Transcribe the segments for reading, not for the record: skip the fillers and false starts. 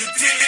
You dig?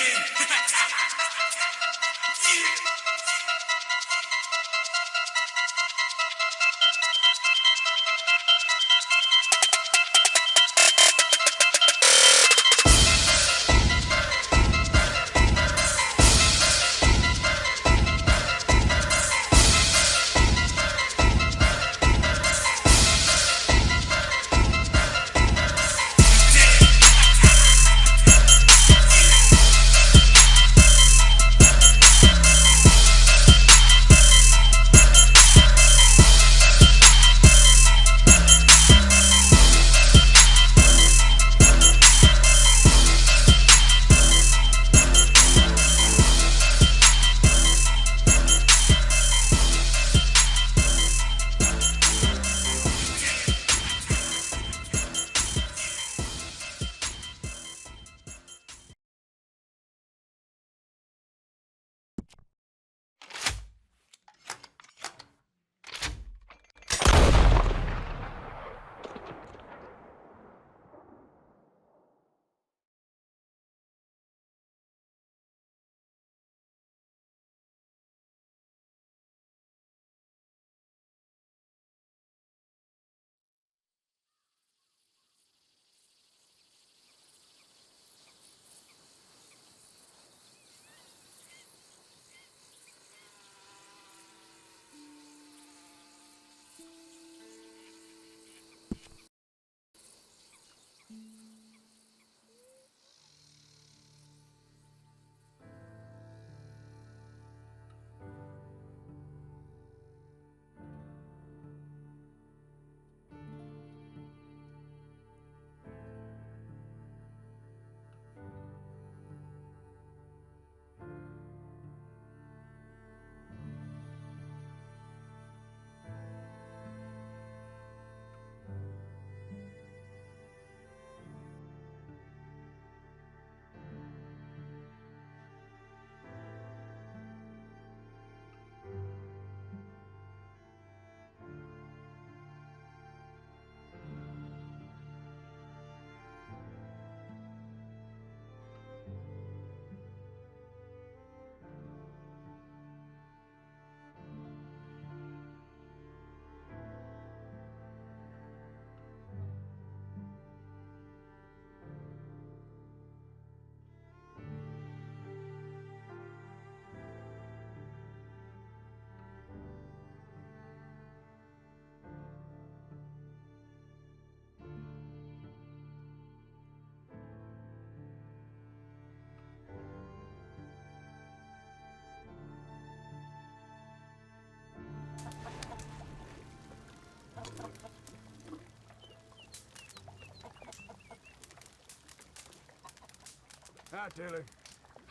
Hi, Taylor.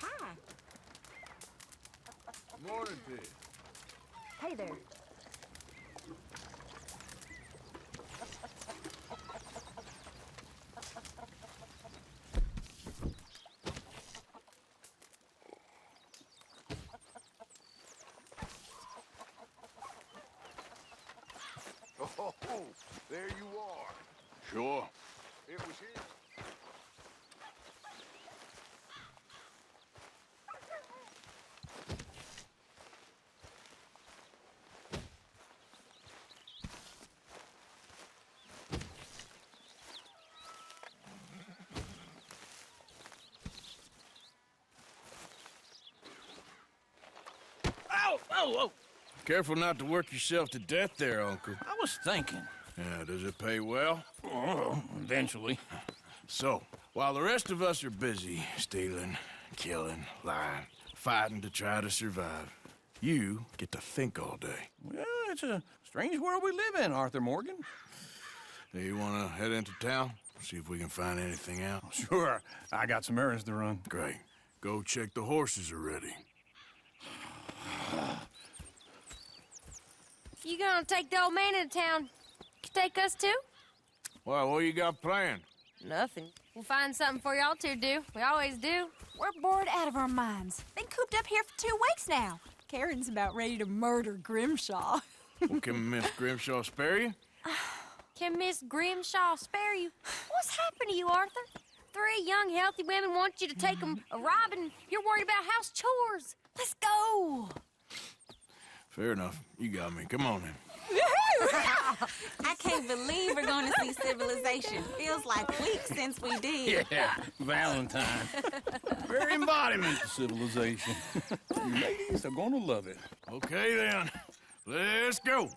Hi. Morning, Pete. Hey there. Oh, there you are. Sure. It was him. Ow! Oh, oh! Careful not to work yourself to death there, Uncle. I was thinking. Yeah, does it pay well? Oh, eventually. So, while the rest of us are busy stealing, killing, lying, fighting to try to survive, you get to think all day. Well, it's a strange world we live in, Arthur Morgan. Do you want to head into town? See if we can find anything out? Sure, I got some errands to run. Great. Go check the horses are ready. You gonna take the old man into town? Take us too? Well, what you got planned? Nothing. We'll find something for y'all to do. We always do. We're bored out of our minds. Been cooped up here for 2 weeks now. Karen's about ready to murder Grimshaw. Well, can Miss Grimshaw spare you? Can Miss Grimshaw spare you? What's happened to you, Arthur? three young, healthy women want you to take them a robin. You're worried about house chores. Let's go. Fair enough. You got me. Come on then. I can't believe we're going to see civilization. Feels like weeks since we did. Yeah, Valentine. Very embodiment of civilization. You ladies are gonna love it. Okay then. Let's go.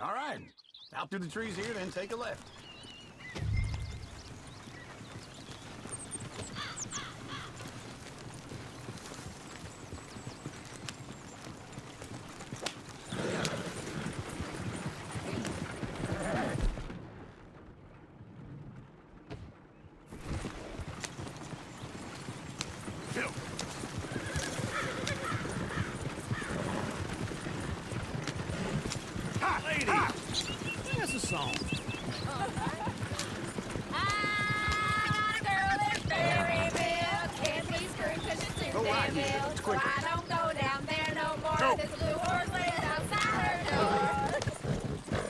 All right. Out through the trees here, then take a left. That's a song. Go right here. It's quicker. I don't go down there no more. Go. There's a blue horse laying outside her door.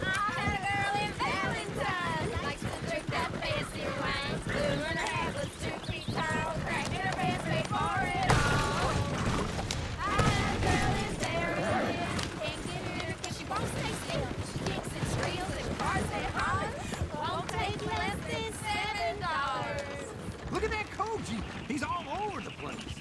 I had a girl in Valentine. Likes to drink that fancy wine. Blue in her hair was 2 feet tall. Cracking her pants made for it all. I had a girl in Valentine. Can't get her 'cause she won't stay still. She kicks and squeals and cars and hollers. Won't take less than $7. Look at that Koji. He's all over the place.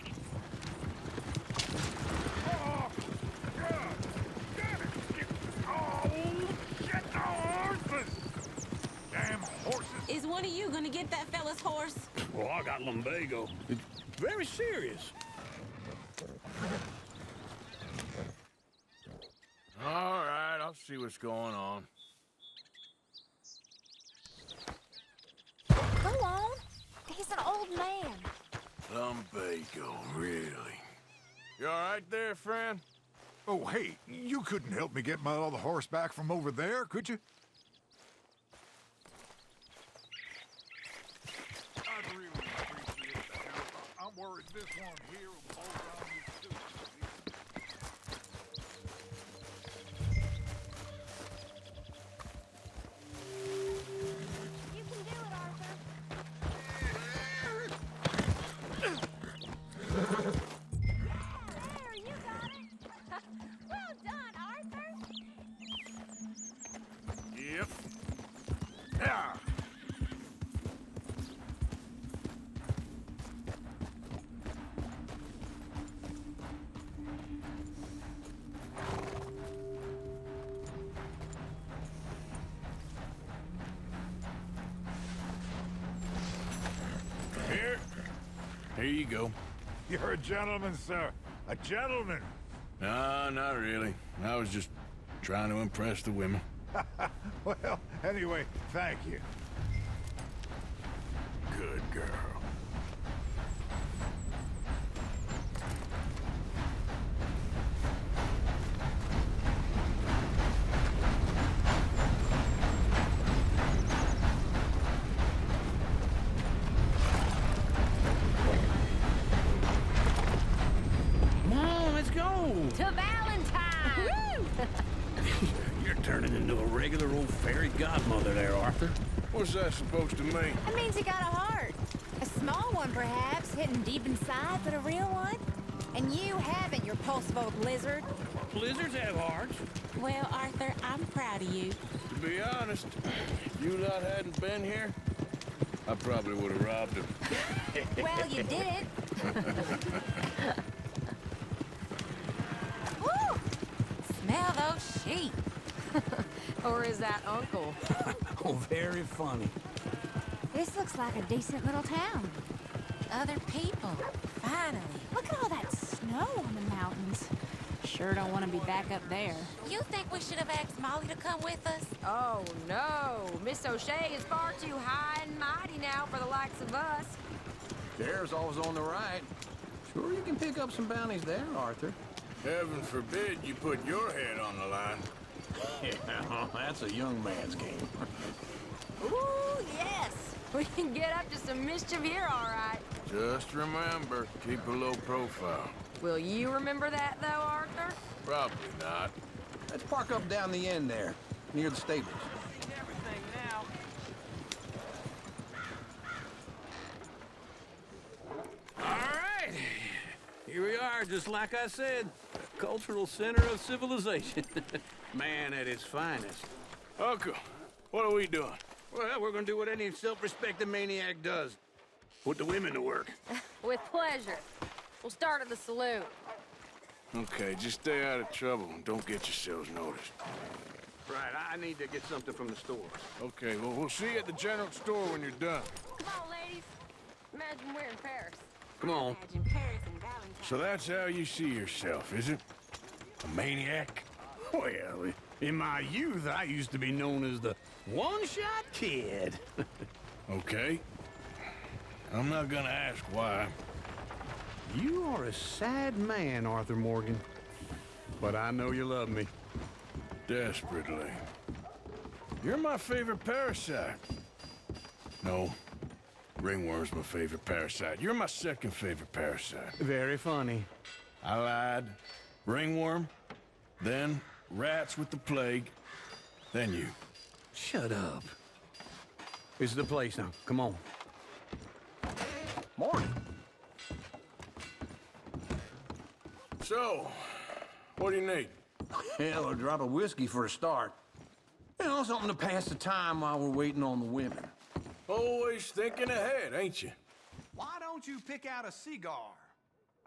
Damn horses. Is one of you going to get that fella's horse? Well, I got lumbago. It's very serious. All right, I'll see what's going on. Go on. He's an old man. Lumbago, really? You all right there, friend? Oh, hey, you couldn't help me get my other horse back from over there, could you? I'd really appreciate the help. I'm worried this one here will bolt on you too. You can do it, Arthur. There, you got it. Well done, Arthur. Yep. Yeah. Here you go. You're a gentleman, sir. A gentleman. No, not really. I was just trying to impress the women. Well, anyway, thank you. Good girl. Come on, let's go. To Valentine! You're turning into a regular old fairy godmother there, Arthur. What's that supposed to mean? That means he got a heart. A small one, perhaps, hidden deep inside, but a real one. And you haven't, you pulse-vote lizard. Blizzards have hearts. Well, Arthur, I'm proud of you. To be honest, if you lot hadn't been here, I probably would have robbed him. Well, you did it. Woo! Smell those sheep. Or is that Uncle? Oh, very funny. This looks like a decent little town. Other people. Finally. Look at all that snow on the mountains. Sure don't want to be back up there. You think we should have asked Molly to come with us? Oh, no. Miss O'Shea is far too high and mighty now for the likes of us. There's always on the right. Sure you can pick up some bounties there, Arthur. Heaven forbid you put your head on the line. Yeah, that's a young man's game. Ooh, yes. We can get up to some mischief here, all right. Just remember, keep a low profile. Will you remember that, though, Arthur? Probably not. Let's park up down the end there, near the stables. Here we are, just like I said. The cultural center of civilization. Man at its finest. Uncle, what are we doing? Well, we're gonna do what any self-respecting maniac does. Put the women to work. With pleasure. We'll start at the saloon. Okay, just stay out of trouble and don't get yourselves noticed. Right, I need to get something from the stores. Okay, well, we'll see you at the general store when you're done. Come on, ladies. Imagine we're in Paris. Come on. Imagine Paris and Valentine. So that's how you see yourself, is it? A maniac? Well, in my youth, I used to be known as the one-shot kid. Okay. I'm not gonna ask why. You are a sad man, Arthur Morgan. But I know you love me. Desperately. You're my favorite parasite. No. Ringworm's my favorite parasite. You're my second favorite parasite. Very funny. I lied. Ringworm, then rats with the plague, then you. Shut up. This is the place now. Come on. Morning. So, what do you need? Hell, a drop of whiskey for a start. You know, something to pass the time while we're waiting on the women. Always thinking ahead, ain't you? Why don't you pick out a cigar?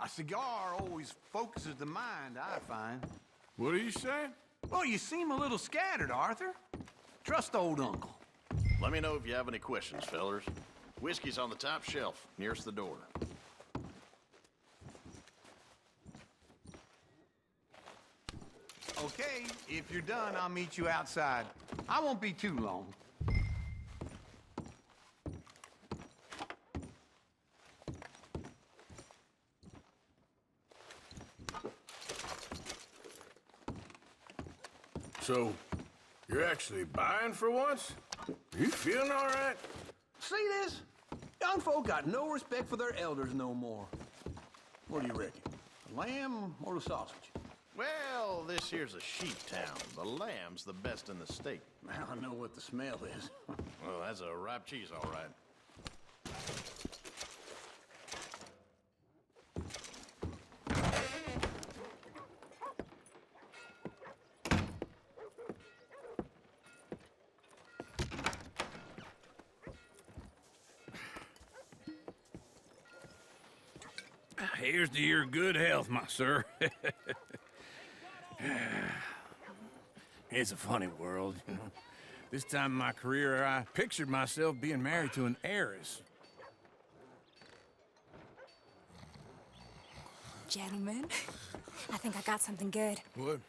A cigar always focuses the mind, I find. What are you saying? Well, you seem a little scattered, Arthur. Trust old Uncle. Let me know if you have any questions, fellers. Whiskey's on the top shelf, nearest the door. Okay, if you're done, I'll meet you outside. I won't be too long. So, you're actually buying for once? You feeling all right? See this? Young folk got no respect for their elders no more. What do you reckon? The lamb or the sausage? Well, this here's a sheep town. The lamb's the best in the state. Now I know what the smell is. Well, that's a ripe cheese, all right. Here's to your good health, my sir. It's a funny world, you know. This time in my career, I pictured myself being married to an heiress. Gentlemen, I think I got something good. What?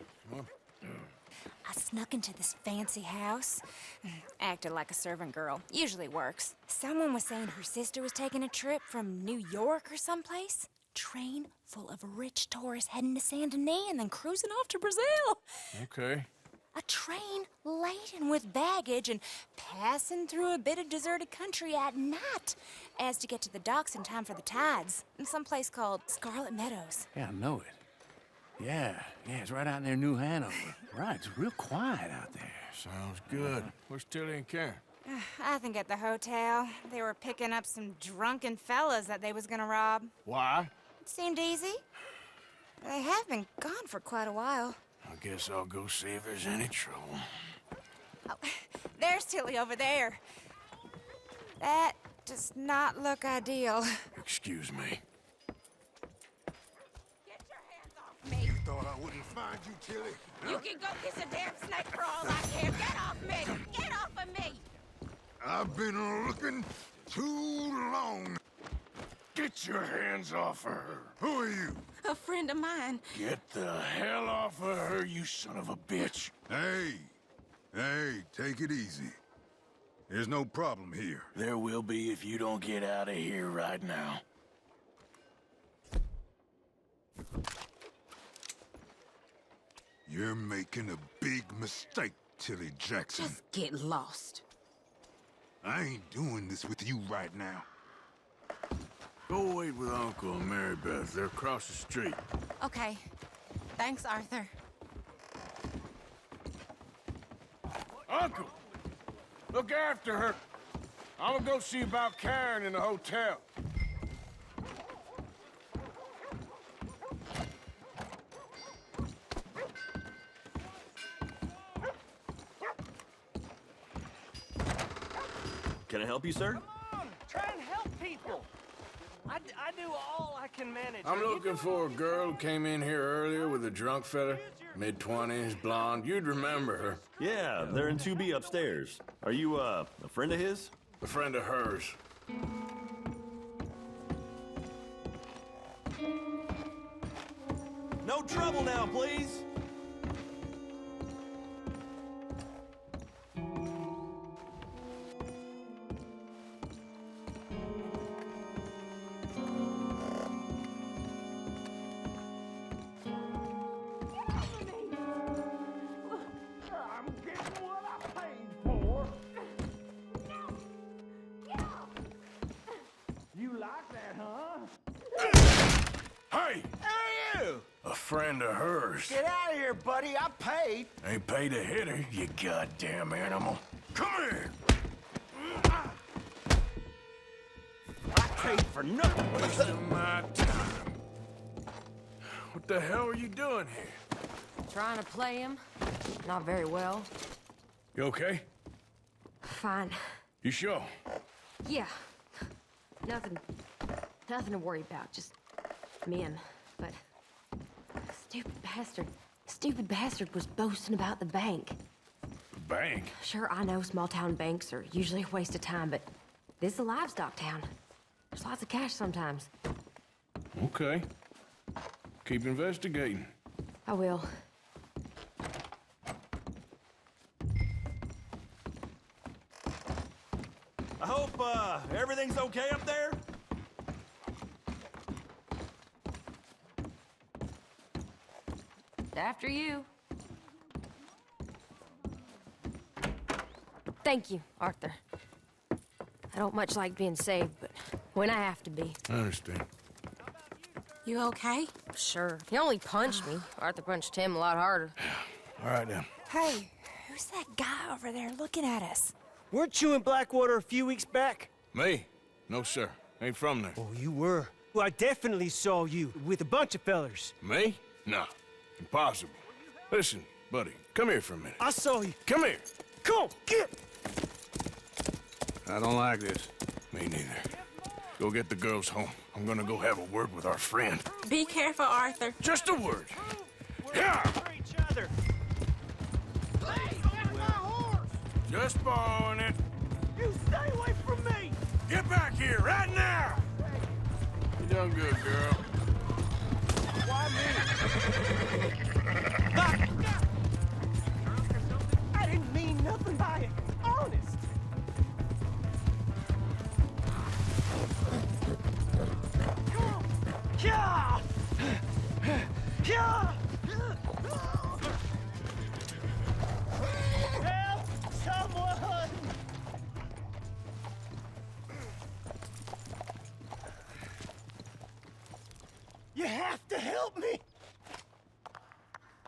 I snuck into this fancy house, acted like a servant girl. Usually works. Someone was saying her sister was taking a trip from New York or someplace. Train full of rich tourists heading to Saint Denis and then cruising off to Brazil. Okay. A train laden with baggage and passing through a bit of deserted country at night as to get to the docks in time for the tides in some place called Scarlet Meadows. Yeah, I know it. Yeah, it's right out near New Hanover. Right, it's real quiet out there. Sounds good. Where's Tilly and Karen? I think at the hotel. They were picking up some drunken fellas that they was gonna rob. Why? It seemed easy. They have been gone for quite a while. I guess I'll go see if there's any trouble. Oh, there's Tilly over there. That does not look ideal. Excuse me. Get your hands off me. Thought I wouldn't find you, Tilly. You can go kiss a damn snake for all I care. Get off me. Get off of me. I've been looking too long. Get your hands off of her. Who are you? A friend of mine. Get the hell off of her, you son of a bitch. Hey, take it easy. There's no problem here. There will be if you don't get out of here right now. You're making a big mistake, Tilly Jackson. Just get lost. I ain't doing this with you right now. Go wait with Uncle and Mary Beth. They're across the street. Okay. Thanks, Arthur. Uncle! Look after her. I'm gonna go see about Karen in the hotel. Can I help you, sir? Come on, try and help people. I do all I can manage. I'm looking for a girl who came in here earlier with a drunk fella. Mid-20s, blonde. You'd remember her. Yeah, they're in 2B upstairs. Are you, a friend of his? A friend of hers. No trouble now, please. I'm getting what I paid for. You like that, huh? Hey! Who are you? A friend of hers. Get out of here, buddy. I paid. Ain't paid to hit her, you goddamn animal. Come here! I paid for nothing. Wasting my time. What the hell are you doing here? Trying to play him. Not very well. You okay? Fine. You sure? Yeah. Nothing to worry about. Just men. But stupid bastard was boasting about the bank. The bank? Sure, I know small town banks are usually a waste of time, but this is a livestock town. There's lots of cash sometimes. Okay. Keep investigating. I will. I hope, everything's okay up there? After you. Thank you, Arthur. I don't much like being saved, but when I have to be. I understand. You okay? Sure. He only punched me. Arthur punched him a lot harder. All right, then. Hey, who's that guy over there looking at us? Weren't you in Blackwater a few weeks back? Me? No, sir. Ain't from there. Oh, you were. Well, I definitely saw you with a bunch of fellers. Me? No. Impossible. Listen, buddy, come here for a minute. I saw you. Come here. Come on, get! I don't like this. Me neither. Go get the girls home. I'm gonna go have a word with our friend. Be careful, Arthur. Just a word. Yeah! For each other. Hey, that's my horse! Just borrowing it. You stay away from me! Get back here right now! You done good, girl. Why me? I didn't mean nothing by it. Honest. Come on. Yeah! Yeah! Help someone! You have to help me!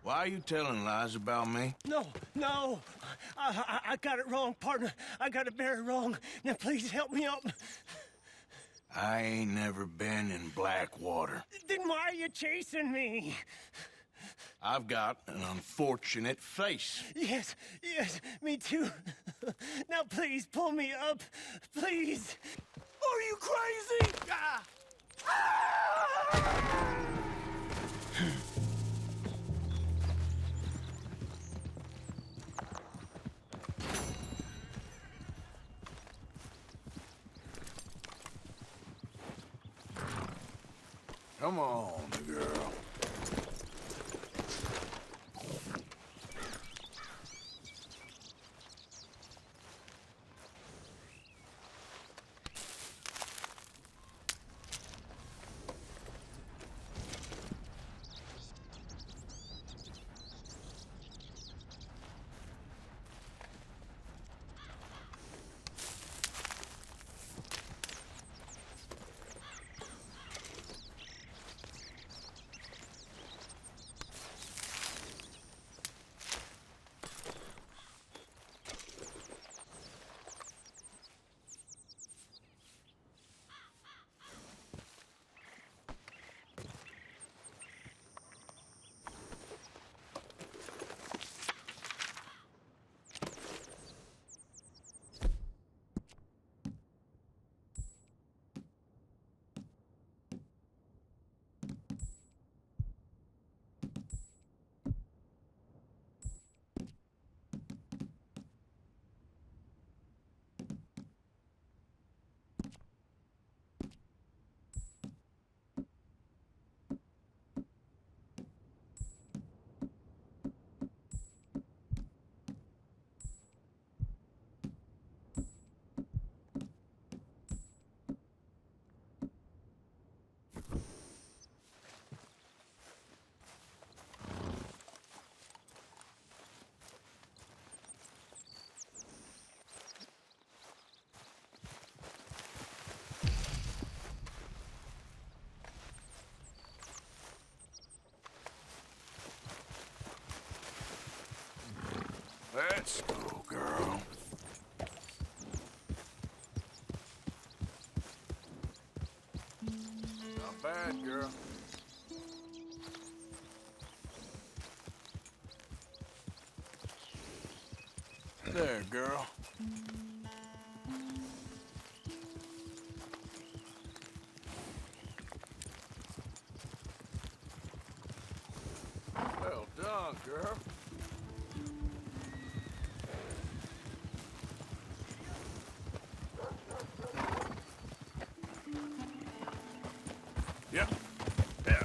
Why are you telling lies about me? No. I got it wrong, partner. I got it very wrong. Now, please help me up. I ain't never been in Blackwater. Then why are you chasing me? I've got an unfortunate face. Yes, me too. Now, please, pull me up. Please. Are you crazy? Come on, girl. Let's go, girl. Not bad, girl. There, girl. Well done, girl. Yep. Yeah.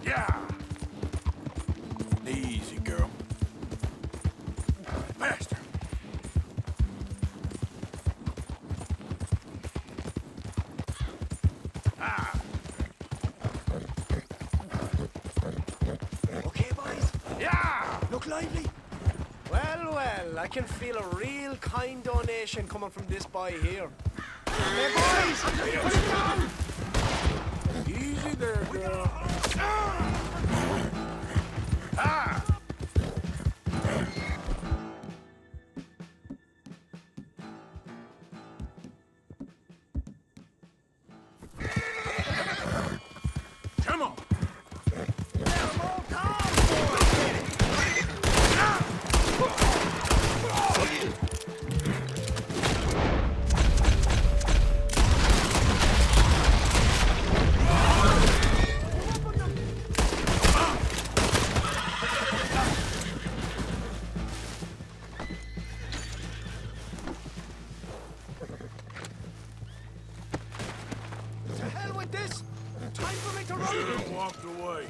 Yeah. Easy, girl. Faster. Ah. Okay, boys? Yeah. Look lively. Well, well, I can feel a real kind donation coming from this boy here. Hey, boys! Put it down! Easy there, girl. Ah. Come on. To hell with this! Time for me to run! Should've walked away.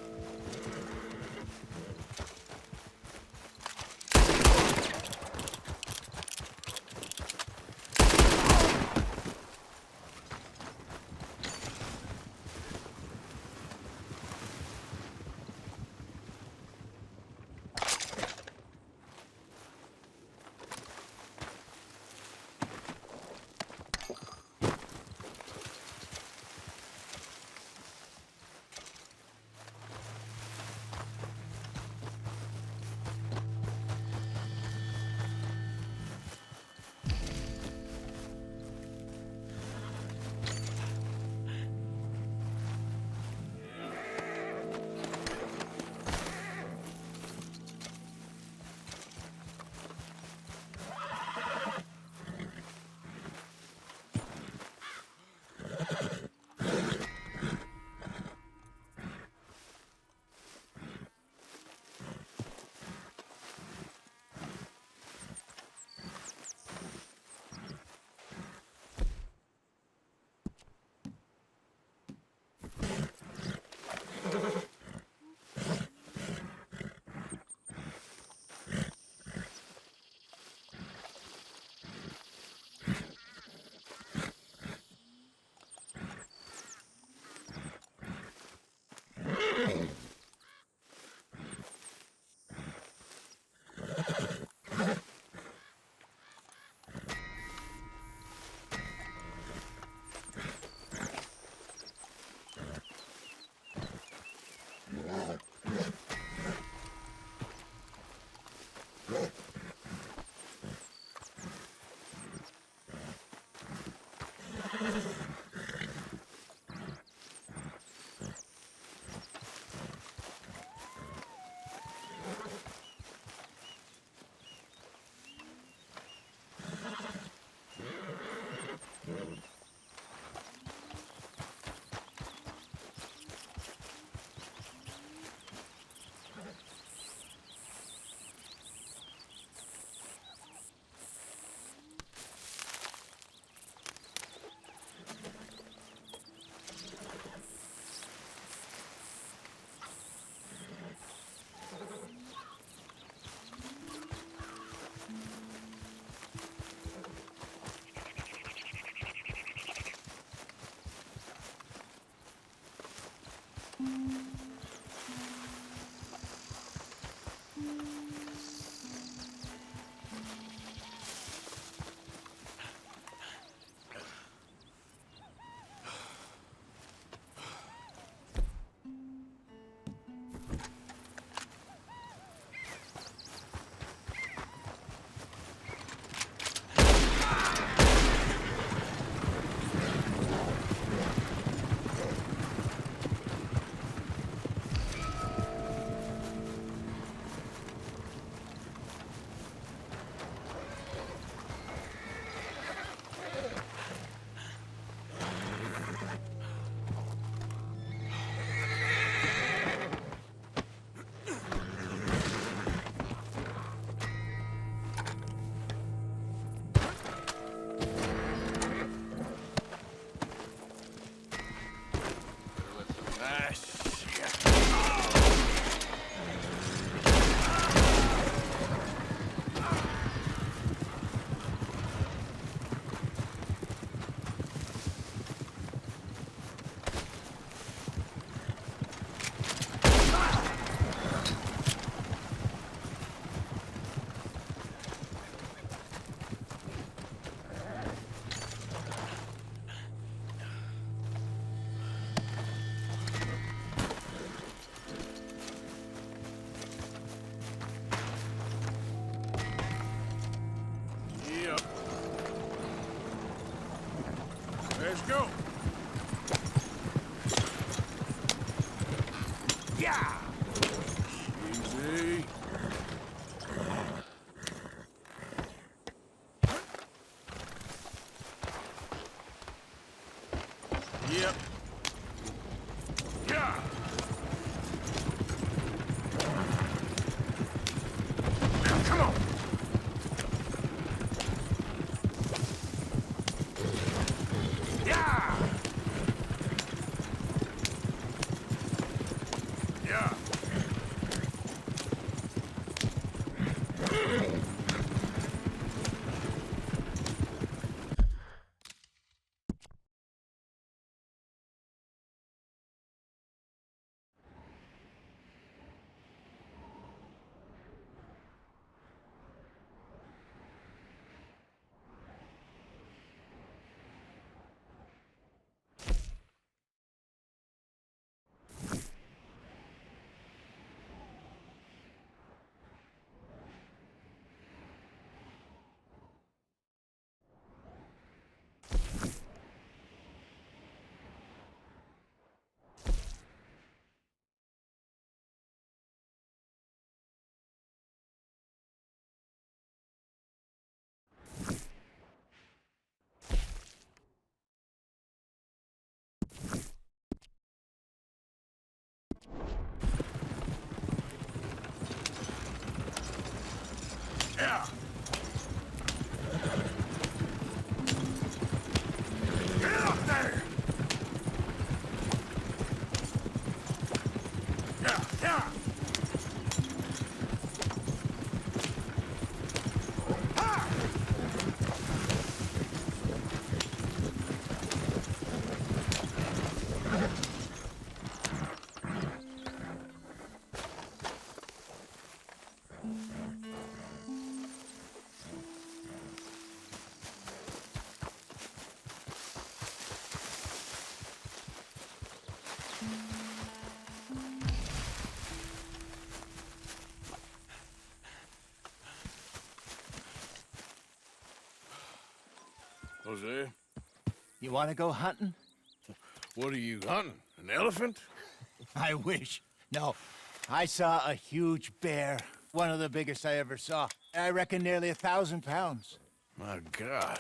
go. Yeah! Easy. Yep. Yeah. Now, come on. Yeah. Yeah. Yeah. Get up there. Yeah, yeah. Ha! Hosea, You want to go hunting? what are you hunting? An elephant? I wish. No. I saw a huge bear. One of the biggest I ever saw. I reckon nearly 1,000 pounds. My God.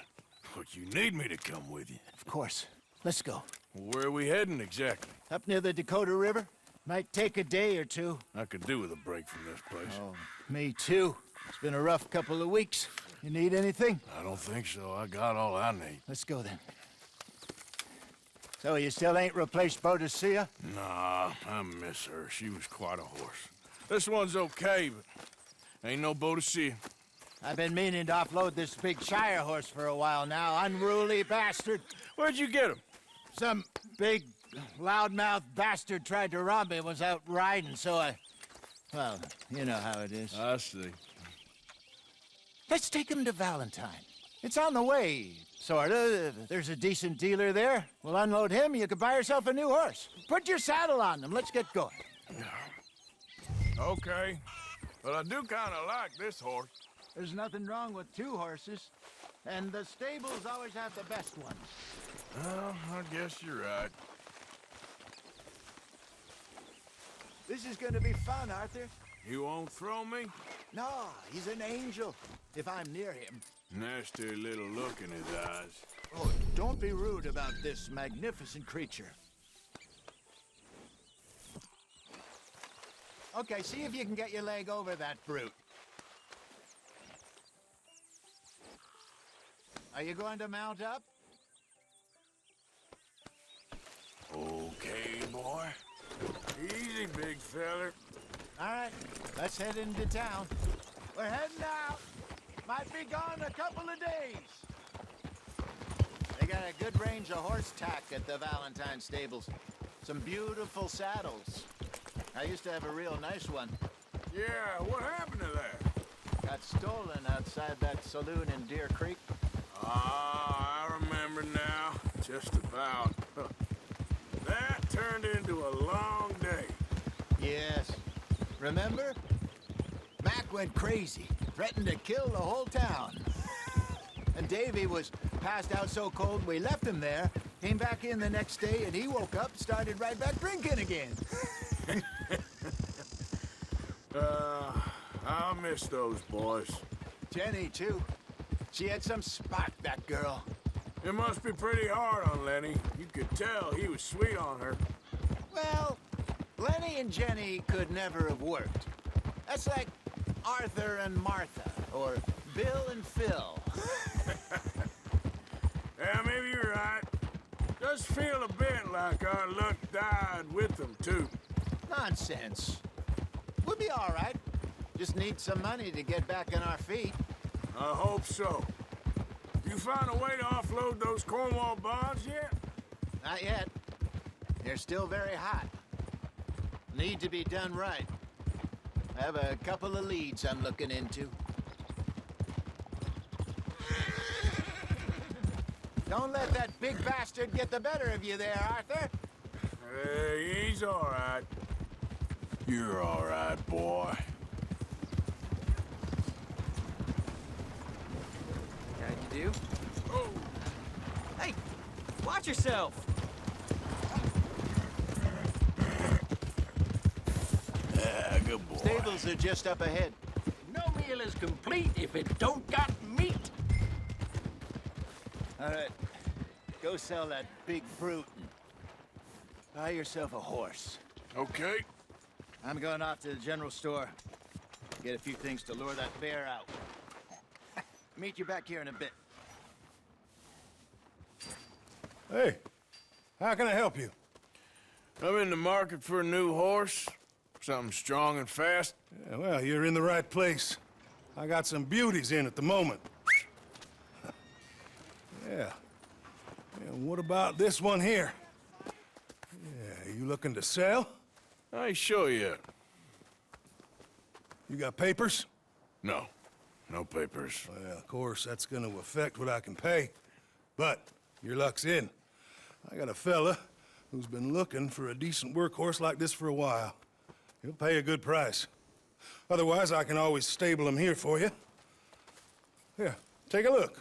But you need me to come with you. Of course. Let's go. Where are we heading exactly? Up near the Dakota River. Might take a day or two. I could do with a break from this place. Oh, me too. It's been a rough couple of weeks. You need anything? I don't think so. I got all I need. Let's go then. So you still ain't replaced Hosea? Nah, I miss her. She was quite a horse. This one's okay, but ain't no Hosea. I've been meaning to offload this big Shire horse for a while now. Unruly bastard. Where'd you get him? Some big, loudmouth bastard tried to rob me and was out riding, so I... Well, you know how it is. I see. Let's take him to Valentine. It's on the way, sorta. There's a decent dealer there. We'll unload him, you can buy yourself a new horse. Put your saddle on them, let's get going. Okay. But I do kind of like this horse. There's nothing wrong with two horses. And the stables always have the best ones. Well, I guess you're right. This is gonna be fun, Arthur. You won't throw me? No, he's an angel, if I'm near him. Nasty little look in his eyes. Oh, don't be rude about this magnificent creature. Okay, see if you can get your leg over that brute. Are you going to mount up? Okay, boy. Easy, big feller. All right, let's head into town. We're heading out. Might be gone a couple of days. They got a good range of horse tack at the Valentine stables. Some beautiful saddles. I used to have a real nice one. Yeah, what happened to that? Got stolen outside that saloon in Deer Creek. Ah, I remember now. Just about. That turned into a long day. Yes. Remember? Mac went crazy, threatened to kill the whole town. And Davy was passed out so cold we left him there, Came back in the next day, and he woke up and started right back drinking again. I'll miss those boys. Jenny, too. She had some spark, that girl. It must be pretty hard on Lenny. You could tell he was sweet on her. Well, Lenny and Jenny could never have worked. That's like Arthur and Martha, or Bill and Phil. Yeah, maybe you're right. Does feel a bit like our luck died with them, too. Nonsense. We'll be all right. Just need some money to get back on our feet. I hope so. You find a way to offload those Cornwall bonds yet? Not yet. They're still very hot. Need to be done right. I have a couple of leads I'm looking into. Don't let that big bastard get the better of you there, Arthur. He's all right. You're all right, boy. How'd you do? Oh! Hey, watch yourself! Yeah, good boy. Stables are just up ahead. No meal is complete if it don't got meat. All right, go sell that big brute and buy yourself a horse. Okay. I'm going off to the general store. Get a few things to lure that bear out. Meet you back here in a bit. Hey, how can I help you? I'm in the market for a new horse. Something strong and fast. Yeah, well, you're in the right place. I got some beauties in at the moment. Yeah. And what about this one here? Yeah, you looking to sell? I ain't sure yet. You got papers? No. No papers. Well, of course, that's gonna affect what I can pay. But your luck's in. I got a fella who's been looking for a decent workhorse like this for a while. He'll pay a good price. Otherwise, I can always stable him here for you. Here, take a look.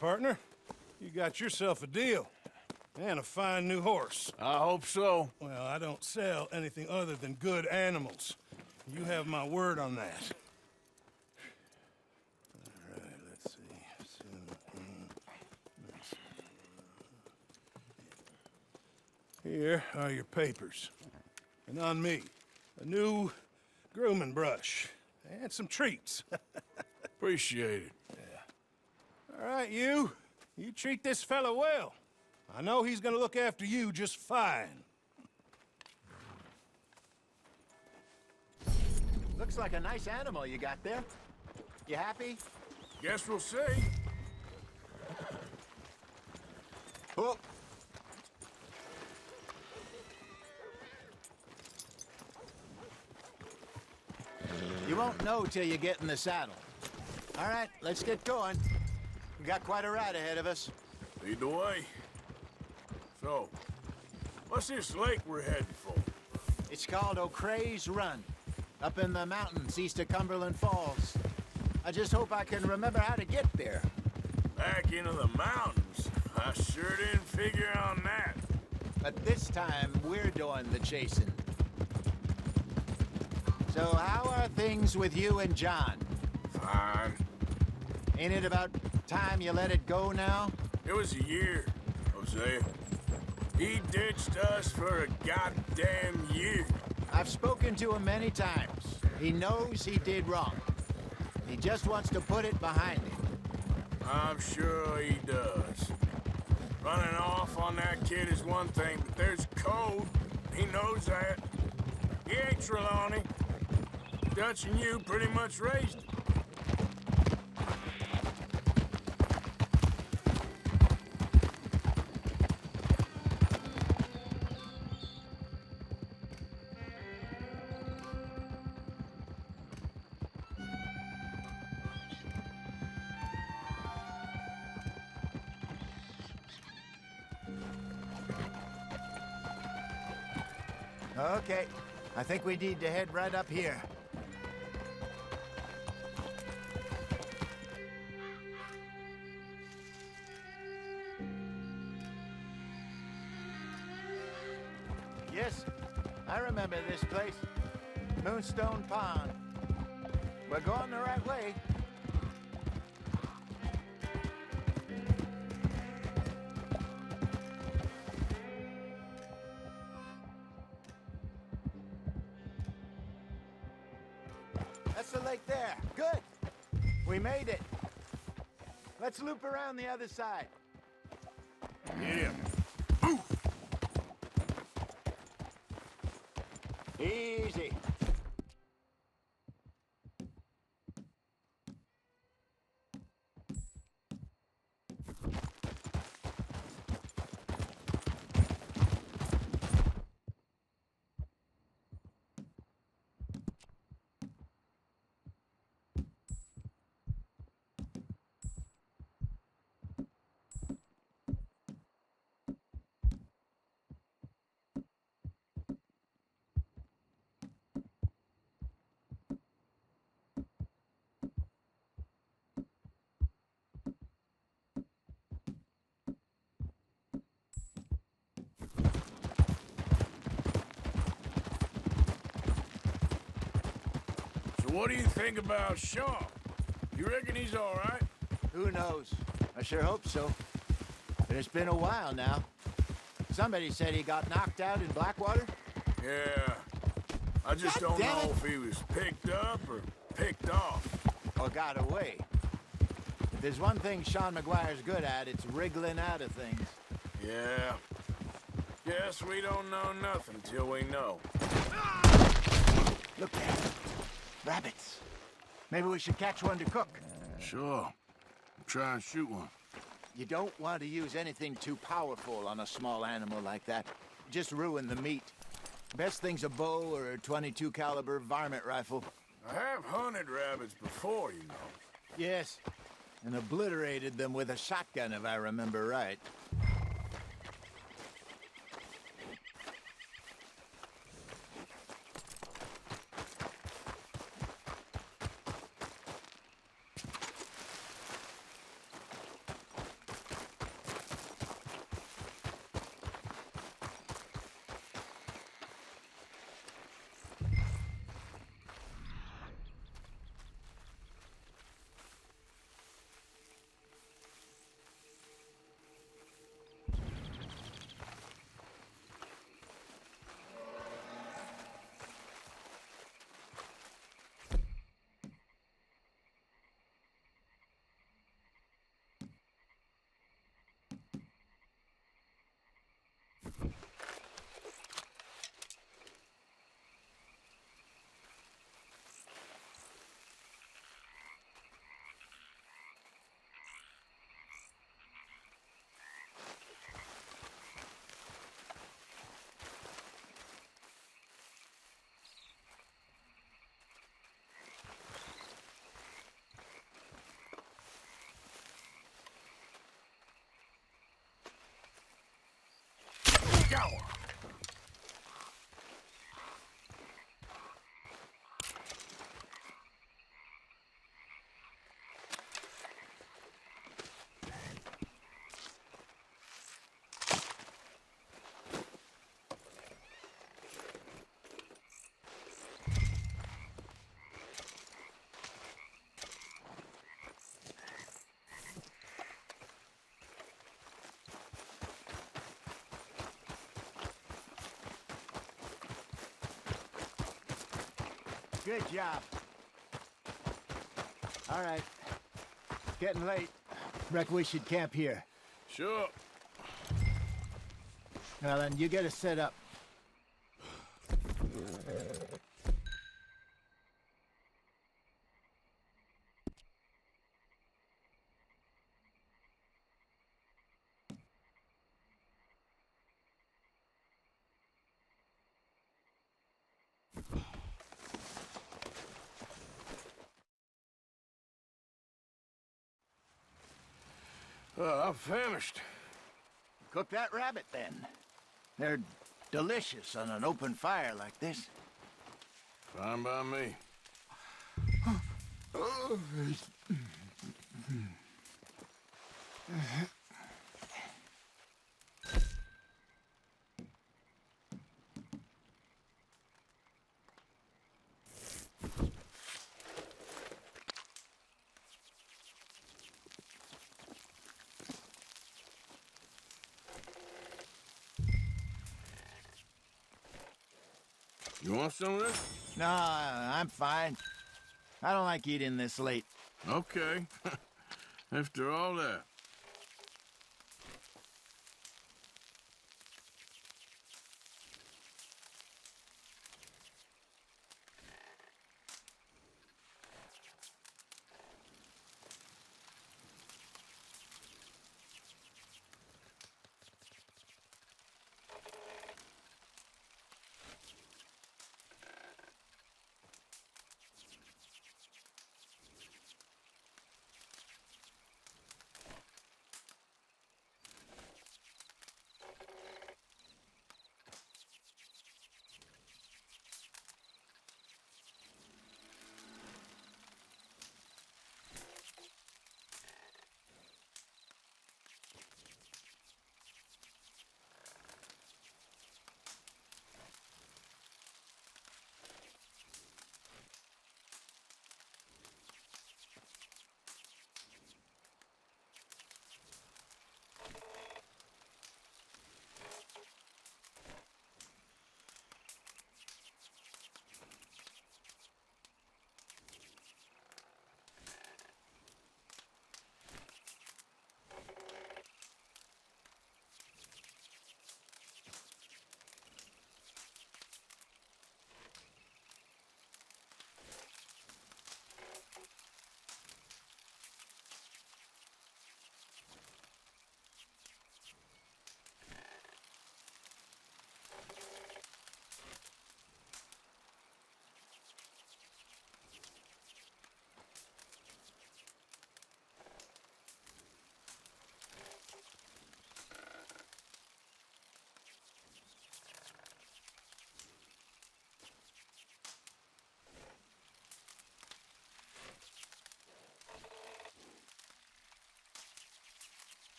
partner. You got yourself a deal. And a fine new horse. I hope so. Well, I don't sell anything other than good animals. You have my word on that. All right, let's see. Here are your papers. And on me, a new grooming brush. And some treats. Appreciate it. All right, you. You treat this fella well. I know he's gonna look after you just fine. Looks like a nice animal you got there. You happy? Guess we'll see. Oh. You won't know till you get in the saddle. All right, let's get going. We got quite a ride ahead of us. Lead the way. So, what's this lake we're heading for? It's called O'Creagh's Run, up in the mountains east of Cumberland Falls. I just hope I can remember how to get there. Back into the mountains? I sure didn't figure on that. But this time, we're doing the chasing. So how are things with you and John? Fine. Ain't it about time you let it go now? It was a year, Hosea. He ditched us for a goddamn year. I've spoken to him many times. He knows he did wrong. He just wants to put it behind him. I'm sure he does. Running off on that kid is one thing, but there's code. He knows that. He ain't Trelawney. Dutch and you pretty much raised him. Okay, I think we need to head right up here. Yes, I remember this place. Moonstone Pond. We're going the right way. That's the lake there. Good. We made it. Let's loop around the other side. Yeah. Easy. So what do you think about Shaw? You reckon he's all right? Who knows? I sure hope so. But it's been a while now. Somebody said he got knocked out in Blackwater? Yeah. I just don't damn know it. if he was picked up or picked off. Or got away. If there's one thing Sean McGuire's good at, it's wriggling out of things. Yeah. Guess we don't know nothing till we know. Look there. Rabbits. Maybe we should catch one to cook. Sure. Try and shoot one. You don't want to use anything too powerful on a small animal like that. Just ruin the meat. Best thing's a bow or a .22 caliber varmint rifle. I have hunted rabbits before, you know. Yes, and obliterated them with a shotgun, if I remember right. Good job. All right. Getting late. Reckon we should camp here. Sure. Well, then you get us set up. I'm famished. Cook that rabbit, then. They're delicious on an open fire like this. Fine by me. You want some of this? No, I'm fine. I don't like eating this late. Okay. After all that.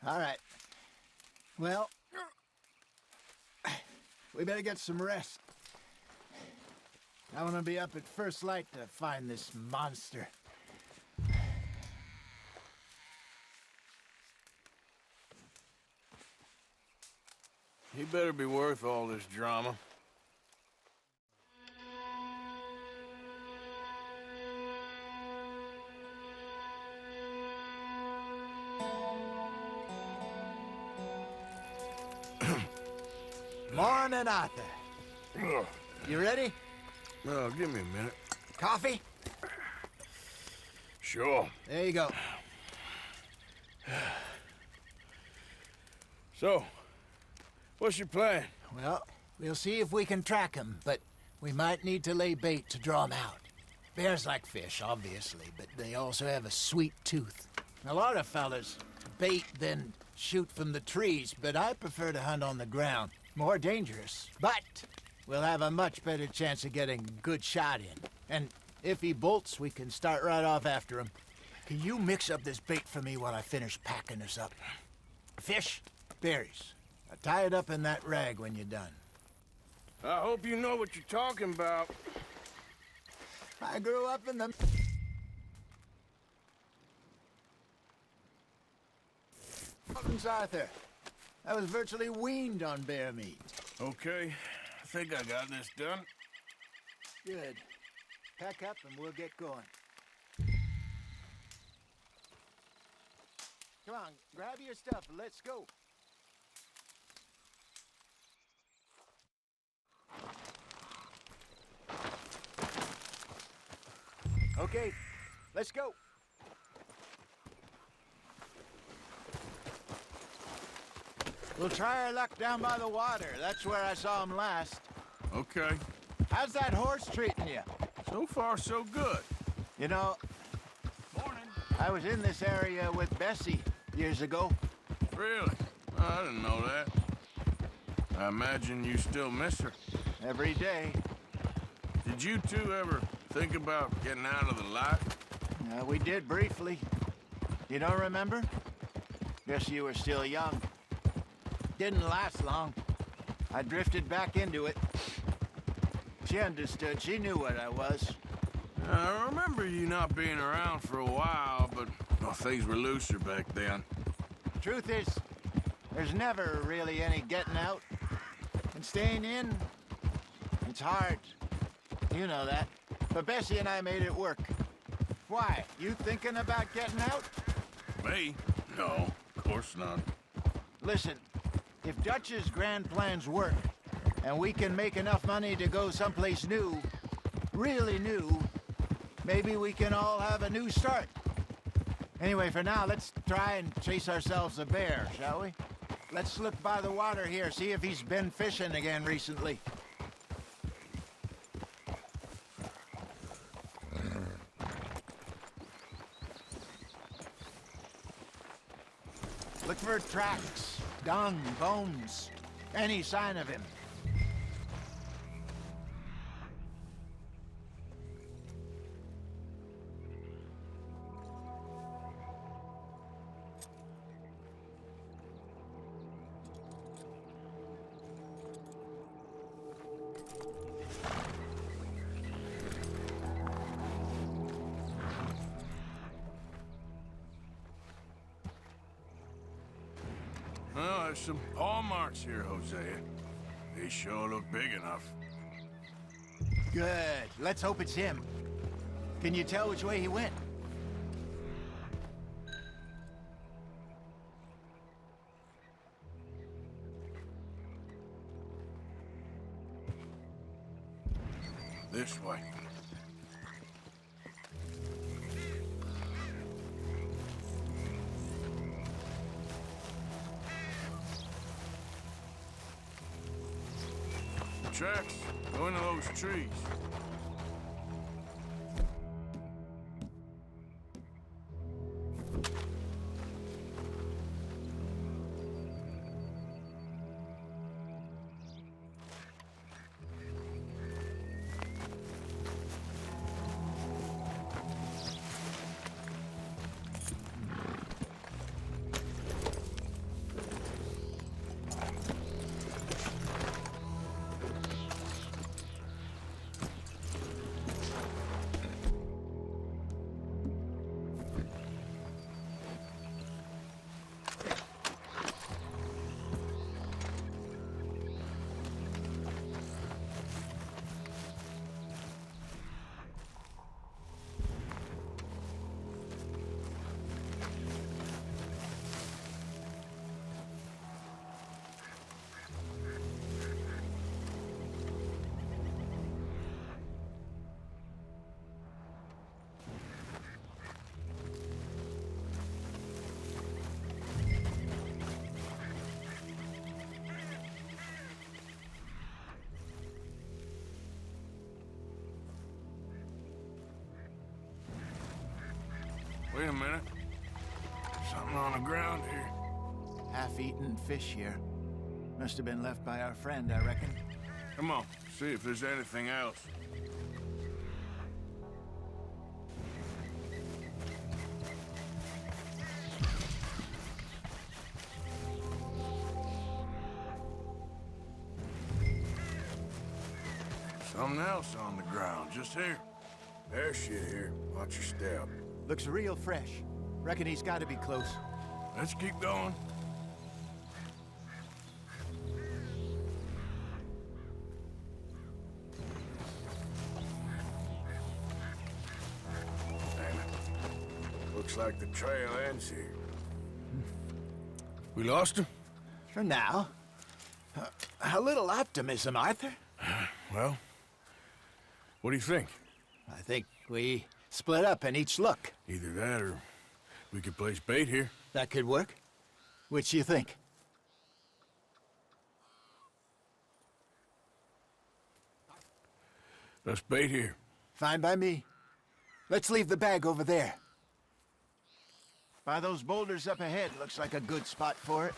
All right. Well, we better get some rest. I want to be up at first light to find this monster. He better be worth all this drama. Morning, Arthur. You ready? Well, give me a minute. Coffee? Sure. There you go. So, what's your plan? Well, we'll see if we can track him, but we might need to lay bait to draw him out. Bears like fish, obviously, but they also have a sweet tooth. A lot of fellas bait, then shoot from the trees, but I prefer to hunt on the ground. More dangerous, but we'll have a much better chance of getting a good shot in. And if he bolts, we can start right off after him. Can you mix up this bait for me while I finish packing this up? Fish, berries. I'll tie it up in that rag when you're done. I hope you know what you're talking about. I grew up in the... mountains, Arthur. I was virtually weaned on bear meat. Okay, I think I got this done. Good. Pack up and we'll get going. Come on, grab your stuff and let's go. Okay, let's go. We'll try our luck down by the water. That's where I saw him last. Okay. How's that horse treating you? So far, so good. You know, Morning. I was in this area with Bessie years ago. Really? I didn't know that. I imagine you still miss her. Every day. Did you two ever think about getting out of the light? We did briefly. You don't remember? Guess you were still young. Didn't last long. I drifted back into it. She understood. She knew what I was. I remember you not being around for a while, but well, things were looser back then. Truth is, there's never really any getting out. And staying in, it's hard. You know that. But Bessie and I made it work. Why? You thinking about getting out? Me? No, of course not. Listen, if Dutch's grand plans work, and we can make enough money to go someplace new, really new, maybe we can all have a new start. Anyway, for now, let's try and chase ourselves a bear, shall we? Let's look by the water here, see if he's been fishing again recently. Look for tracks, dung, bones, any sign of him. Well, there's some paw marks here, Hosea. They sure look big enough. Good. Let's hope it's him. Can you tell which way he went? This way. Tracks go into those trees. Wait a minute. Something on the ground here. Half-eaten fish here. Must have been left by our friend, I reckon. Come on, see if there's anything else. Something else on the ground, just here. There's shit here. Watch your step. Looks real fresh. Reckon he's got to be close. Let's keep going. Damn it. Looks like the trail ends here. We lost him? For now. A little optimism, Arthur. Well, what do you think? I think we split up and each look. Either that or we could place bait here. That could work. Which do you think? Let's bait here. Fine by me. Let's leave the bag over there. By those boulders up ahead, looks like a good spot for it.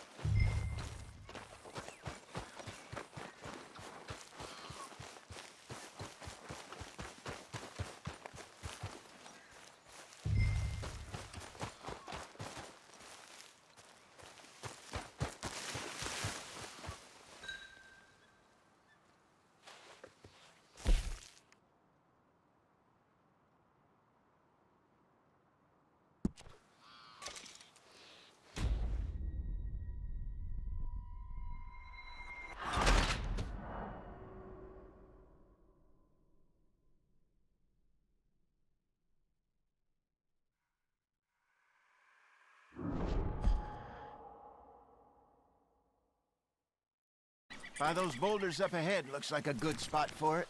By those boulders up ahead, looks like a good spot for it.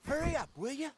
Hurry up, will you?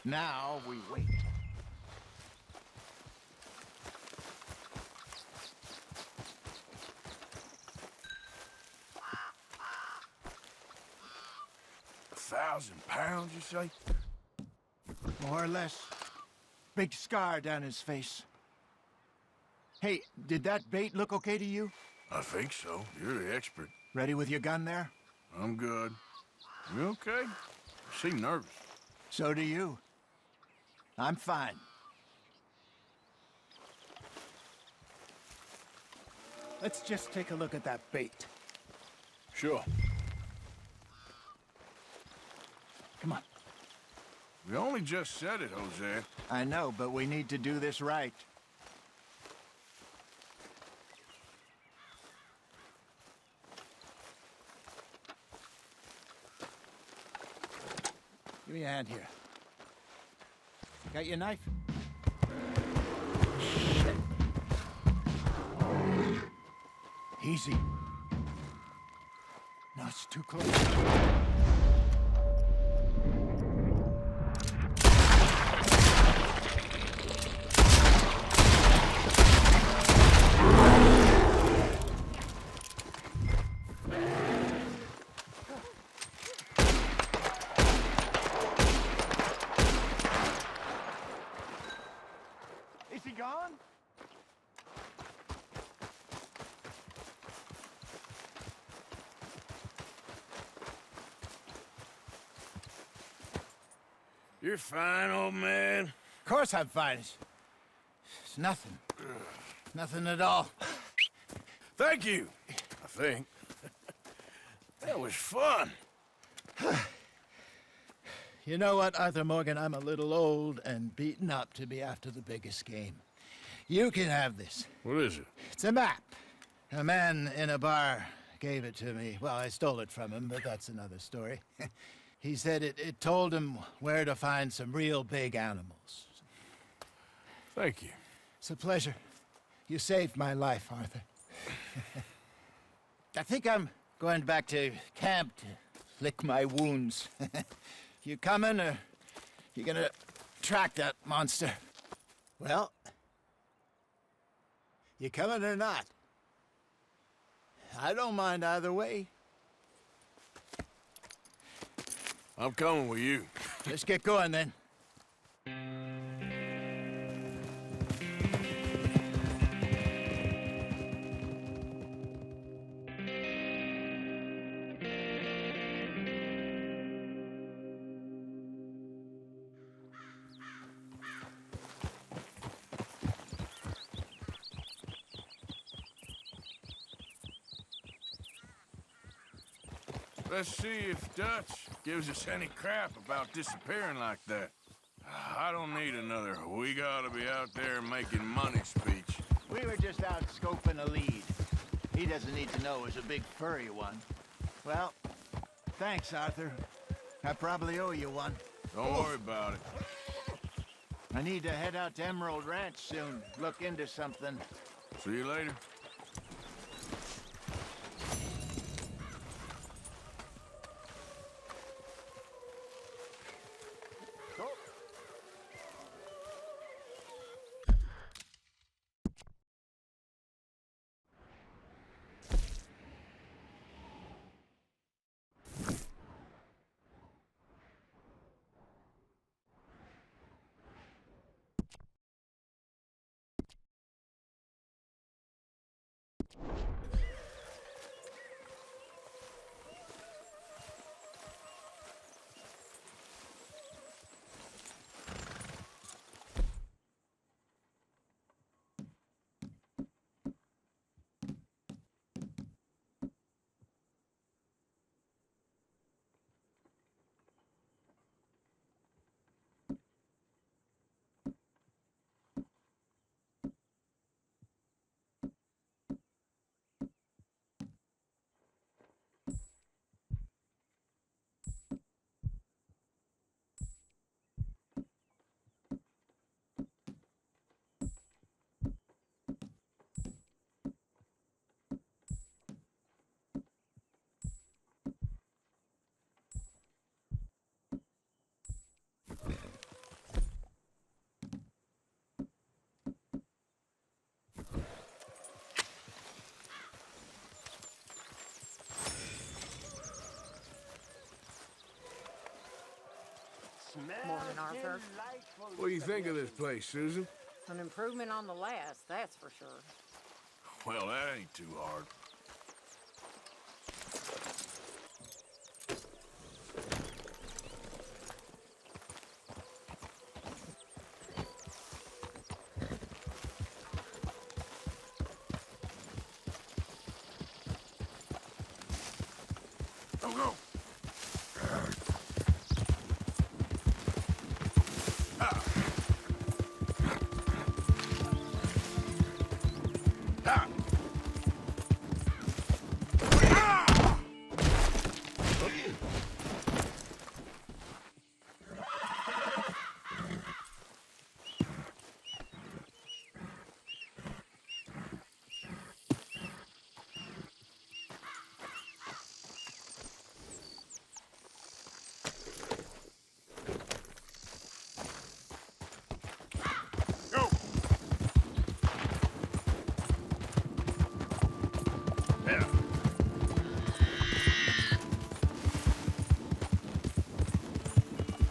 Now we wait. £1,000, you say? More or less. Big scar down his face. Hey, did that bait look okay to you? I think so. You're the expert. Ready with your gun there? I'm good. You okay? You seem nervous. So do you. I'm fine. Let's just take a look at that bait. Sure. Come on. We only just said it, Hosea. I know, but we need to do this right. Give me a hand here. Got your knife? Shit. Easy. No, it's too close. Is he gone? You're fine, old man. Of course I'm fine. It's nothing. Nothing at all. Thank you, I think. That was fun. You know what, Arthur Morgan? I'm a little old and beaten up to be after the biggest game. You can have this. What is it? It's a map. A man in a bar gave it to me. Well, I stole it from him, but that's another story. He said it told him where to find some real big animals. Thank you. It's a pleasure. You saved my life, Arthur. I think I'm going back to camp to lick my wounds. You coming, or you gonna track that monster? Well, you coming or not? I don't mind either way. I'm coming with you. Let's get going, then. Let's see if Dutch gives us any crap about disappearing like that. I don't need another "we gotta be out there making money" speech. We were just out scoping a lead. He doesn't need to know it was a big furry one. Well, thanks, Arthur. I probably owe you one. Don't worry about it. I need to head out to Emerald Ranch soon. Look into something. See you later. Morning, Arthur. What do you think of this place, Susan? An improvement on the last, that's for sure. Well, that ain't too hard. Go, go!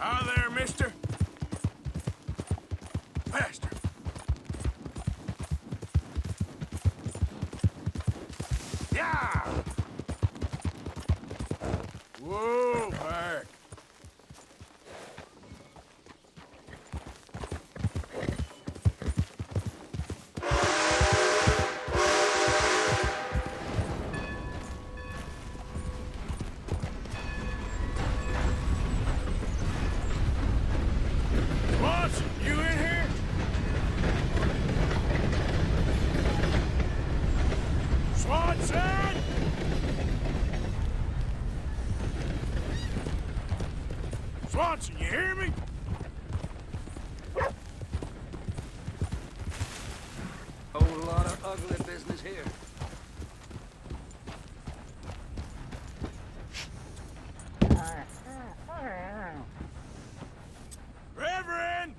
Hi there, mister. Faster. Yeah! Whoa, back. Watson, you in here? Swanson! Swanson, you hear me? Whole lot of ugly business here. Reverend!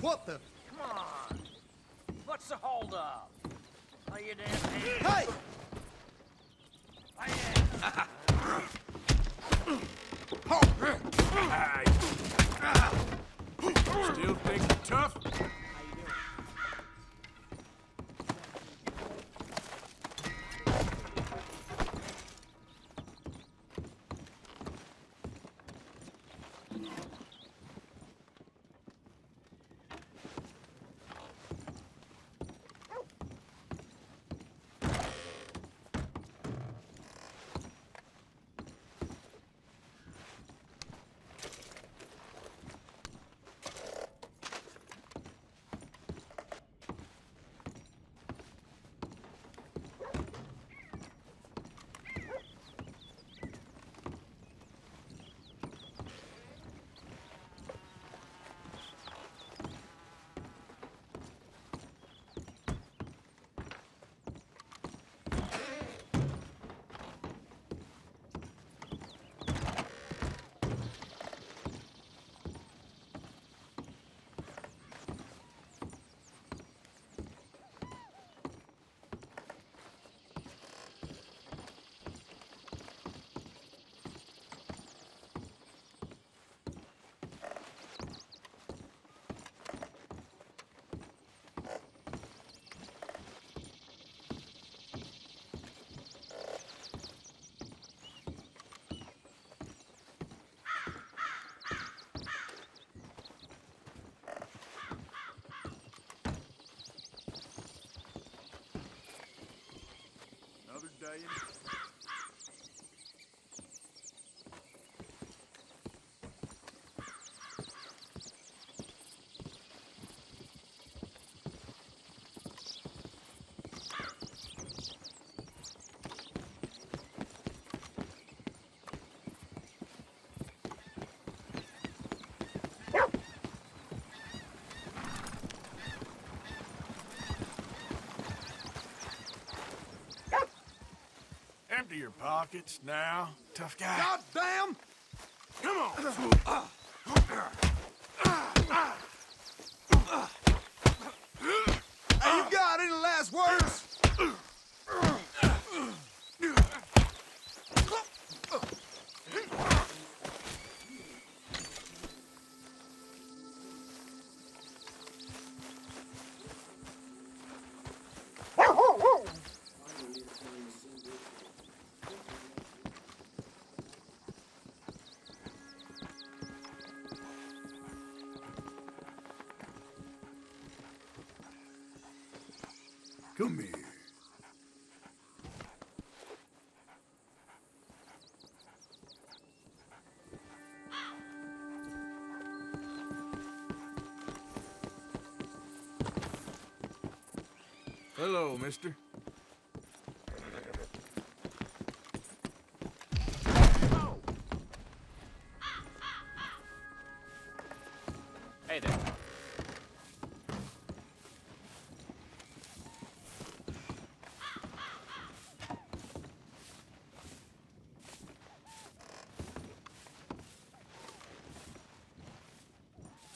What the? Come on. What's the holdup? Are you damn hands? Hey! Still think you're tough? Another day in... Empty your pockets now, tough guy. God damn! Come on! Hey, you got any last words? Come here. Hello, mister. Hey there.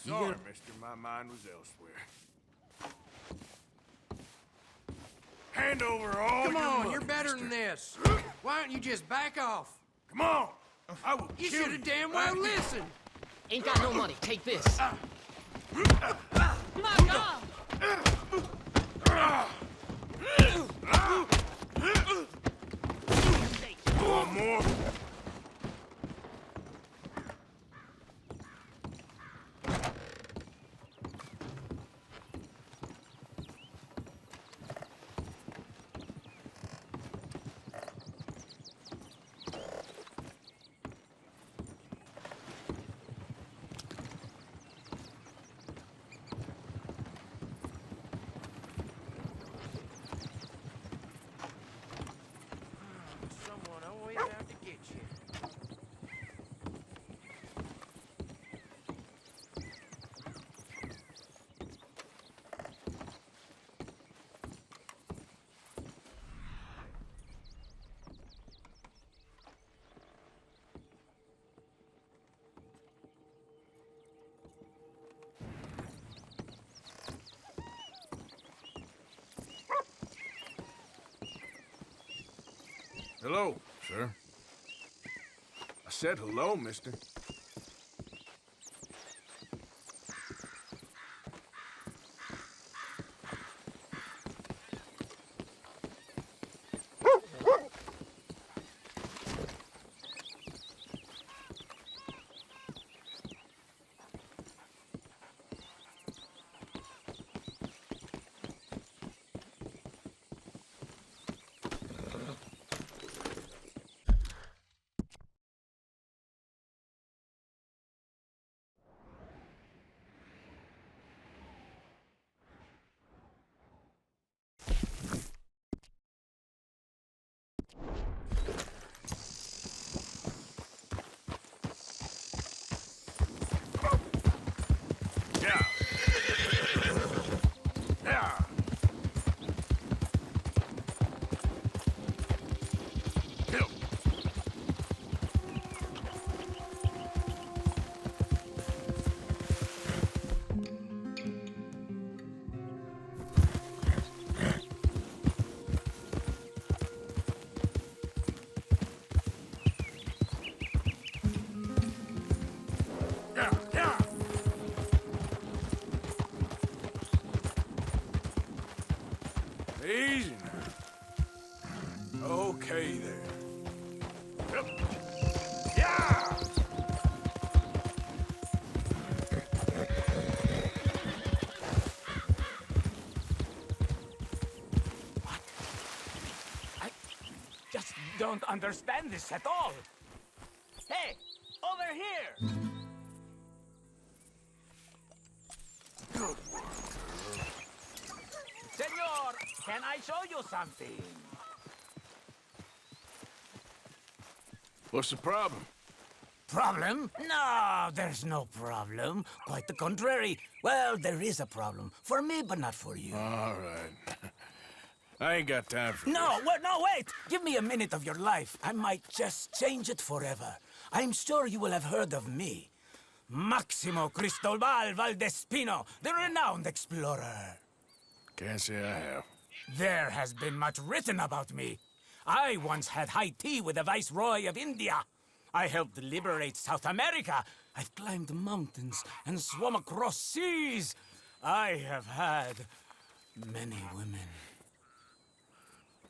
Sorry, mister, my mind was elsewhere. Hand over all Come your on, money, you're better mister. than this. Why don't you just back off? Come on! I will You kill should have damn well listened. Ain't got no money. Take this. Knock off! One more. Someone always out to get you. Hello, sir. I said hello, mister. Yeah. Yeah. Kill. Yeah, yeah. Easy now. Okay there. Yep. Yeah! I just don't understand this at all. Hey, over here! Good work, girl. Senor, can I show you something? What's the problem? Problem? No, there's no problem. Quite the contrary. Well, there is a problem. For me, but not for you. All right. I ain't got time for No, wait! Give me a minute of your life. I might just change it forever. I'm sure you will have heard of me. Maximo Cristobal Valdespino, the renowned explorer. Can't say I have. There has been much written about me. I once had high tea with the Viceroy of India. I helped liberate South America. I've climbed mountains and swum across seas. I have had many women.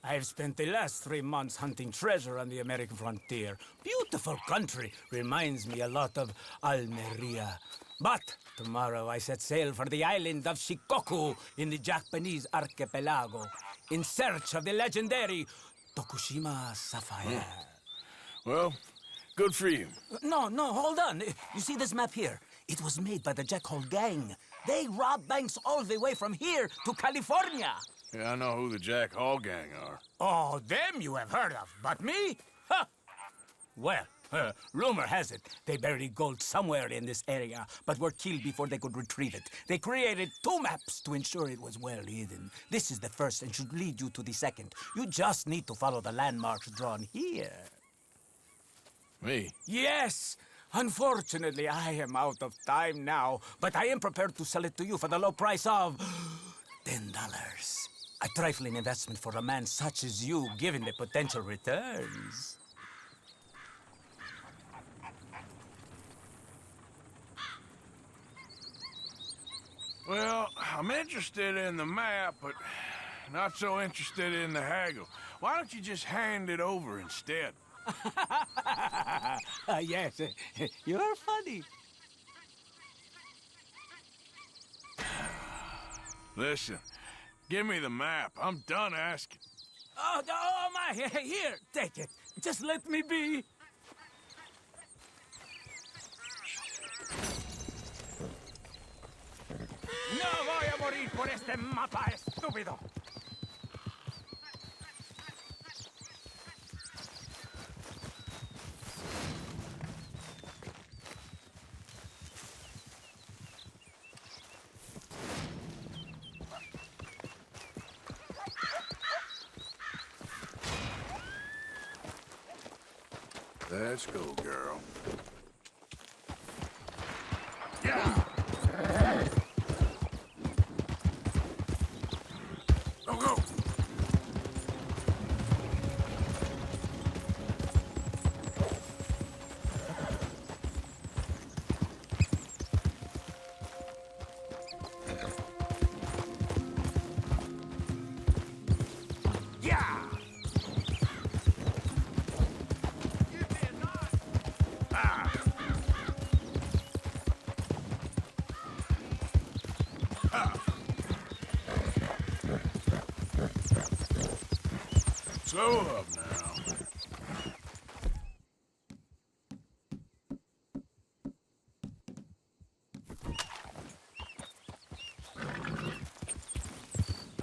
I've spent the last 3 months hunting treasure on the American frontier. Beautiful country. Reminds me a lot of Almeria. But tomorrow I set sail for the island of Shikoku in the Japanese archipelago in search of the legendary Tokushima sapphire. Well, good for you. No, hold on. You see this map here? It was made by the Jackhole Gang. They rob banks all the way from here to California. Yeah, I know who the Jack Hall gang are. Oh, them you have heard of, but me? Ha! Well, rumor has it they buried gold somewhere in this area, but were killed before they could retrieve it. They created 2 maps to ensure it was well hidden. This is the first and should lead you to the second. You just need to follow the landmarks drawn here. Me? Yes! Unfortunately, I am out of time now, but I am prepared to sell it to you for the low price of $10. A trifling investment for a man such as you, given the potential returns. Well, I'm interested in the map, but not so interested in the haggle. Why don't you just hand it over instead? Yes, you're funny. Listen, give me the map. I'm done asking. Oh my, here, take it. Just let me be. No voy a morir por este mapa, estúpido. Let's go, girl. Yeah! Go, go! Yeah! Slow up now.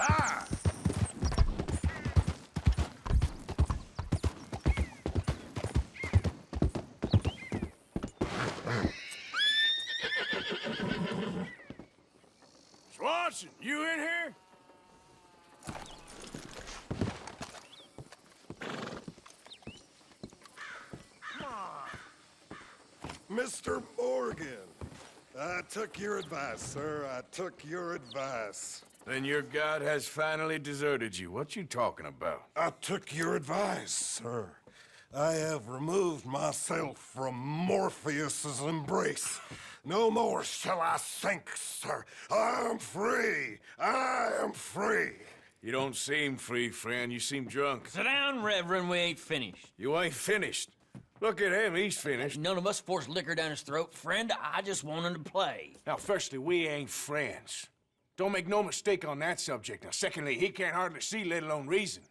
Ah! Swanson, you in here? Mr. Morgan, I took your advice, sir. I took your advice. Then your god has finally deserted you. What you talking about? I took your advice, sir. I have removed myself from Morpheus's embrace. No more shall I sink, sir. I am free. I am free. You don't seem free, friend. You seem drunk. Sit down, Reverend. We ain't finished. You ain't finished. Look at him. He's finished. None of us forced liquor down his throat, friend. I just want him to play. Now, firstly, we ain't friends. Don't make no mistake on that subject. Now, secondly, he can't hardly see, let alone reason.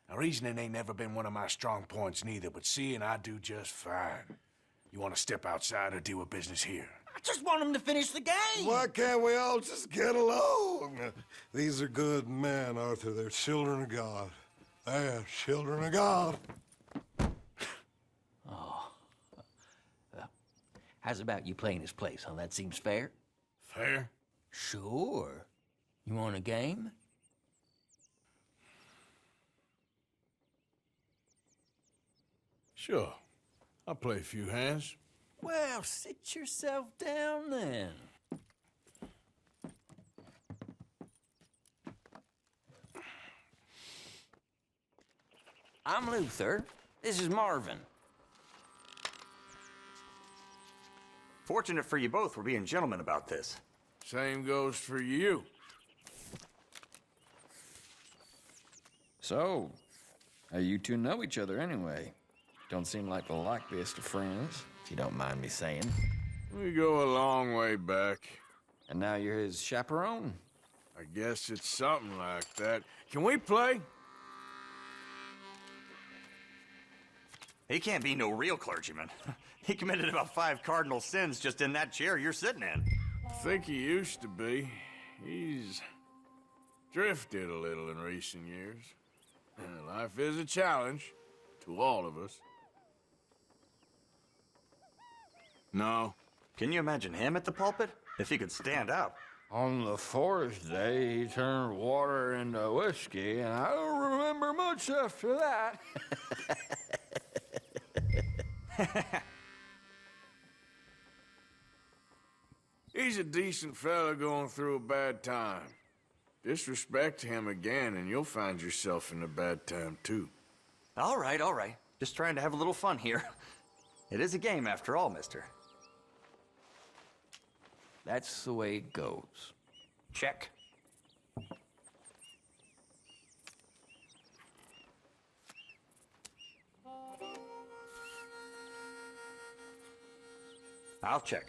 Now, reasoning ain't never been one of my strong points neither, but seeing I do just fine. You want to step outside or deal with business here? I just want him to finish the game. Why can't we all just get along? These are good men, Arthur. They're children of God. They're children of God. How's about you playing his place, huh? That seems fair? Fair? Sure. You want a game? Sure. I'll play a few hands. Well, sit yourself down then. I'm Luther. This is Marvin. Fortunate for you both we're being gentlemen about this. Same goes for you. So, how you two know each other anyway? Don't seem like the likeliest of friends, if you don't mind me saying. We go a long way back. And now you're his chaperone? I guess it's something like that. Can we play? He can't be no real clergyman. He committed about 5 cardinal sins just in that chair you're sitting in. I think he used to be. He's drifted a little in recent years. Life is a challenge to all of us. No. Can you imagine him at the pulpit? If he could stand up. On the 4th day, he turned water into whiskey, and I don't remember much after that. He's a decent fella going through a bad time. Disrespect him again, and you'll find yourself in a bad time, too. All right, all right. Just trying to have a little fun here. It is a game after all, mister. That's the way it goes. Check. I'll check.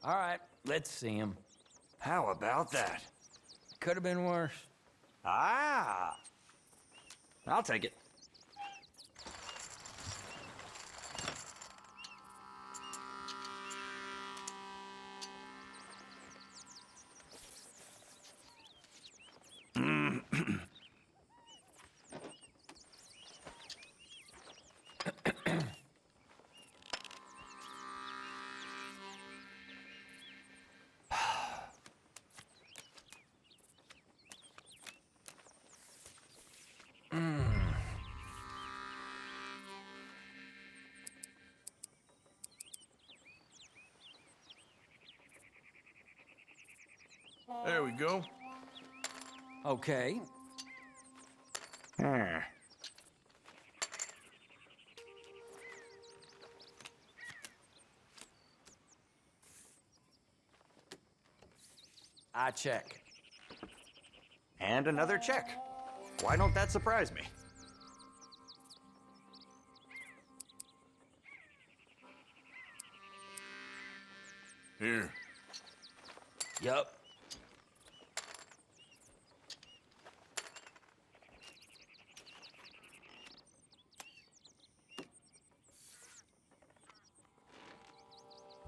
All right, let's see him. How about that? Could have been worse. Ah! I'll take it. There we go. Okay. I check. And another check. Why don't that surprise me? Here. Yup.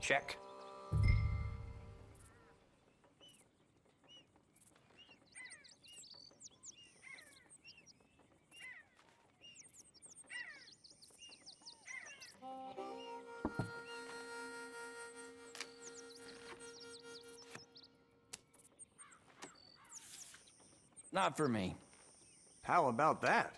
Check. Not for me. How about that?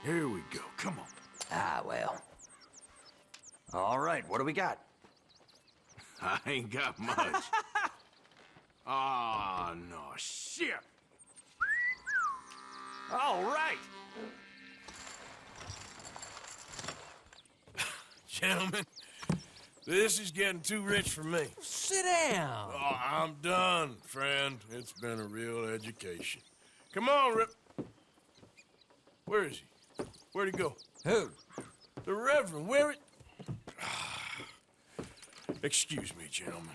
Here we go. Come on. Ah, well. All right, what do we got? I ain't got much. Ah, no, shit. All right. Gentlemen, this is getting too rich for me. Sit down. Oh, I'm done, friend. It's been a real education. Come on, Rip. Where is he? Where'd he go? Who? The Reverend. Where it? Excuse me, gentlemen.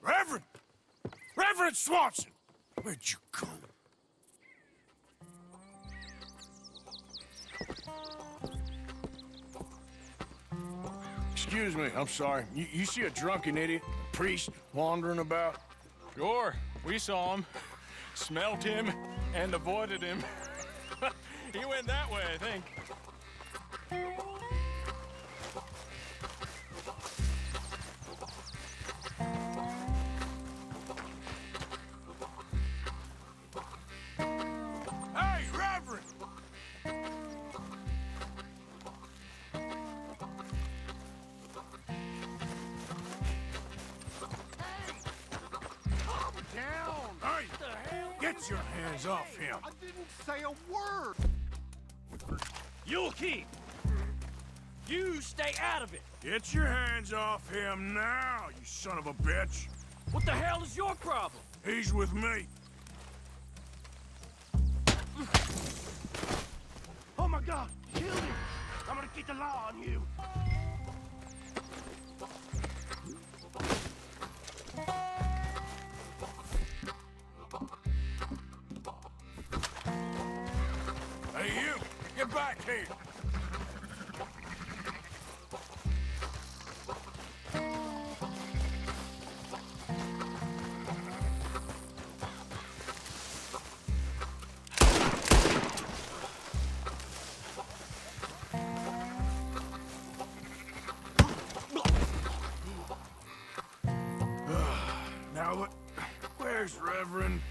Reverend! Reverend Swanson! Where'd you go? Excuse me, I'm sorry. You see a drunken idiot, priest, wandering about? Sure, we saw him, smelt him, and avoided him. He went that way, I think. Get your hands off him. I didn't say a word. You'll keep. You stay out of it. Get your hands off him now, you son of a bitch. What the hell is your problem? He's with me. Oh my God, kill him. I'm gonna keep the law on you. Hey, you, get back here. Now, where's Reverend?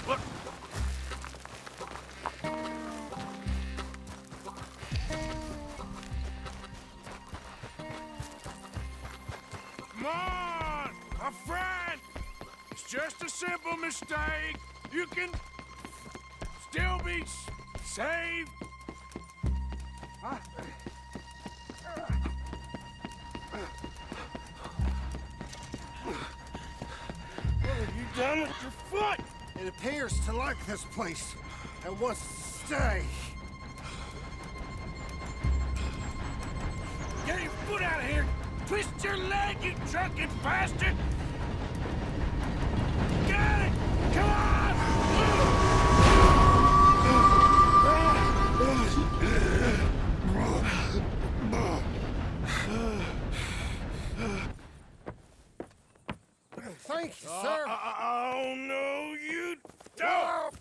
Look. Come on, a friend. It's just a simple mistake. You can still be saved. What have you done with your foot? It appears to like this place and wants to stay. Get your foot out of here! Twist your leg, you drunken bastard! Get it! Come on! Thank you, sir. Oh, no, you don't!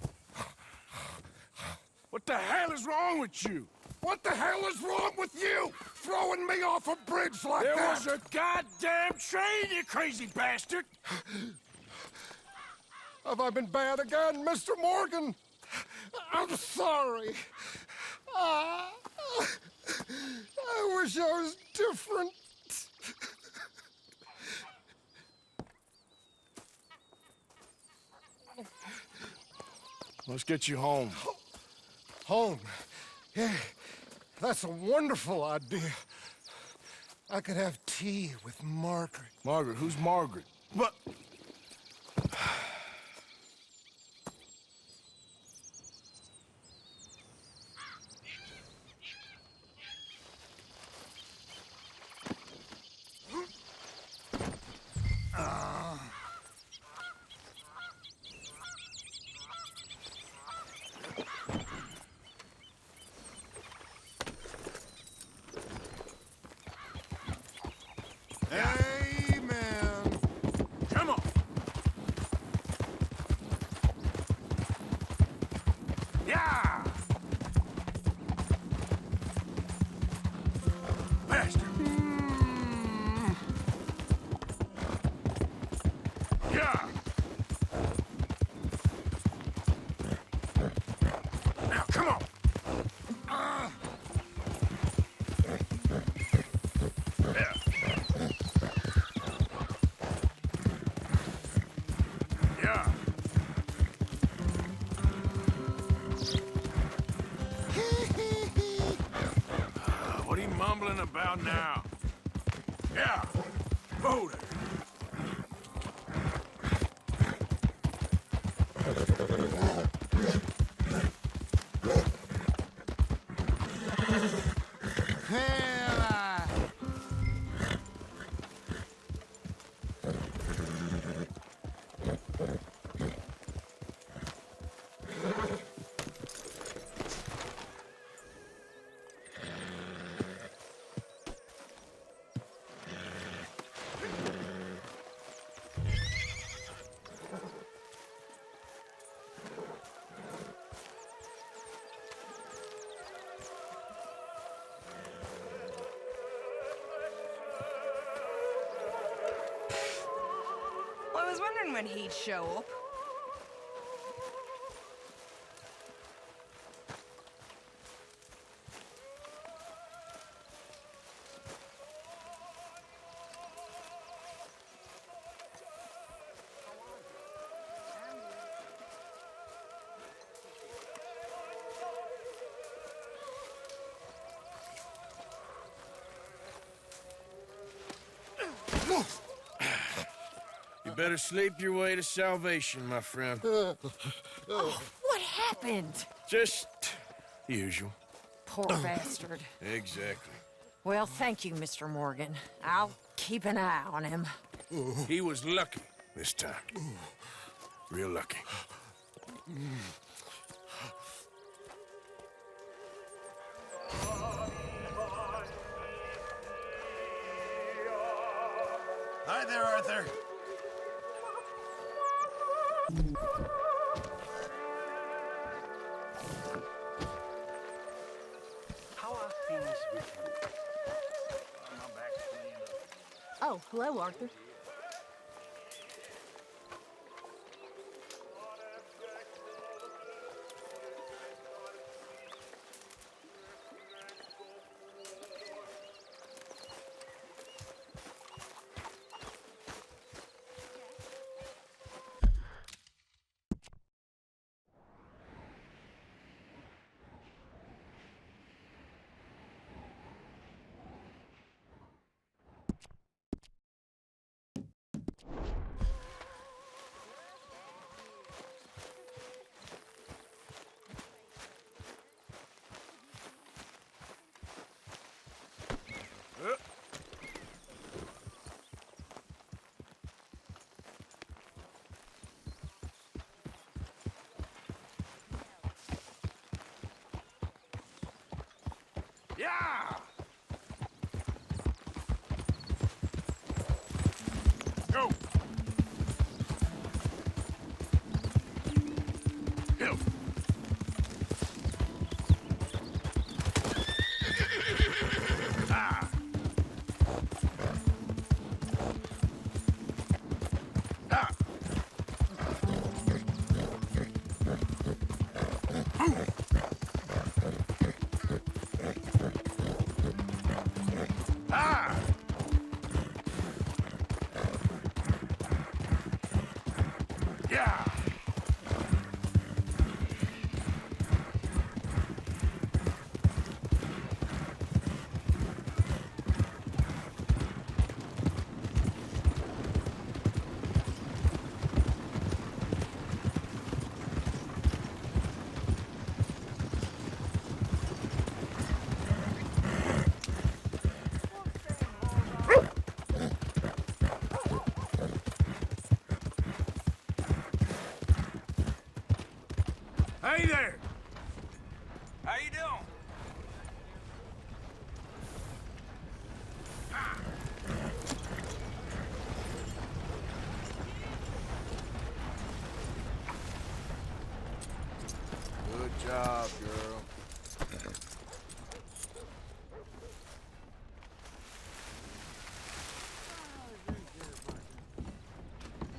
What the hell is wrong with you? What the hell is wrong with you? Throwing me off a bridge like There that? was a goddamn train, you crazy bastard! Have I been bad again, Mr. Morgan? I'm sorry. I wish I was different. Let's get you home. Home? Yeah, that's a wonderful idea. I could have tea with Margaret. Margaret? Who's Margaret? But... Amen. Come on! Yeah! Bastard! Yeah! Now, come on! Yeah. Yeah. What are you mumbling about now? Yeah. Hold it. Well, I was wondering when he'd show up. You better sleep your way to salvation, my friend. Oh, what happened? Just the usual. Poor bastard. Exactly. Well, thank you, Mr. Morgan. I'll keep an eye on him. He was lucky this time. Real lucky. Hi there, Arthur. How are things with you? My back's clean. Oh, hello, Arthur. Yeah! Go! Go! Ah! Ah! Ooh! Ah! Yeah! Hey there! How you doing? Good job, girl.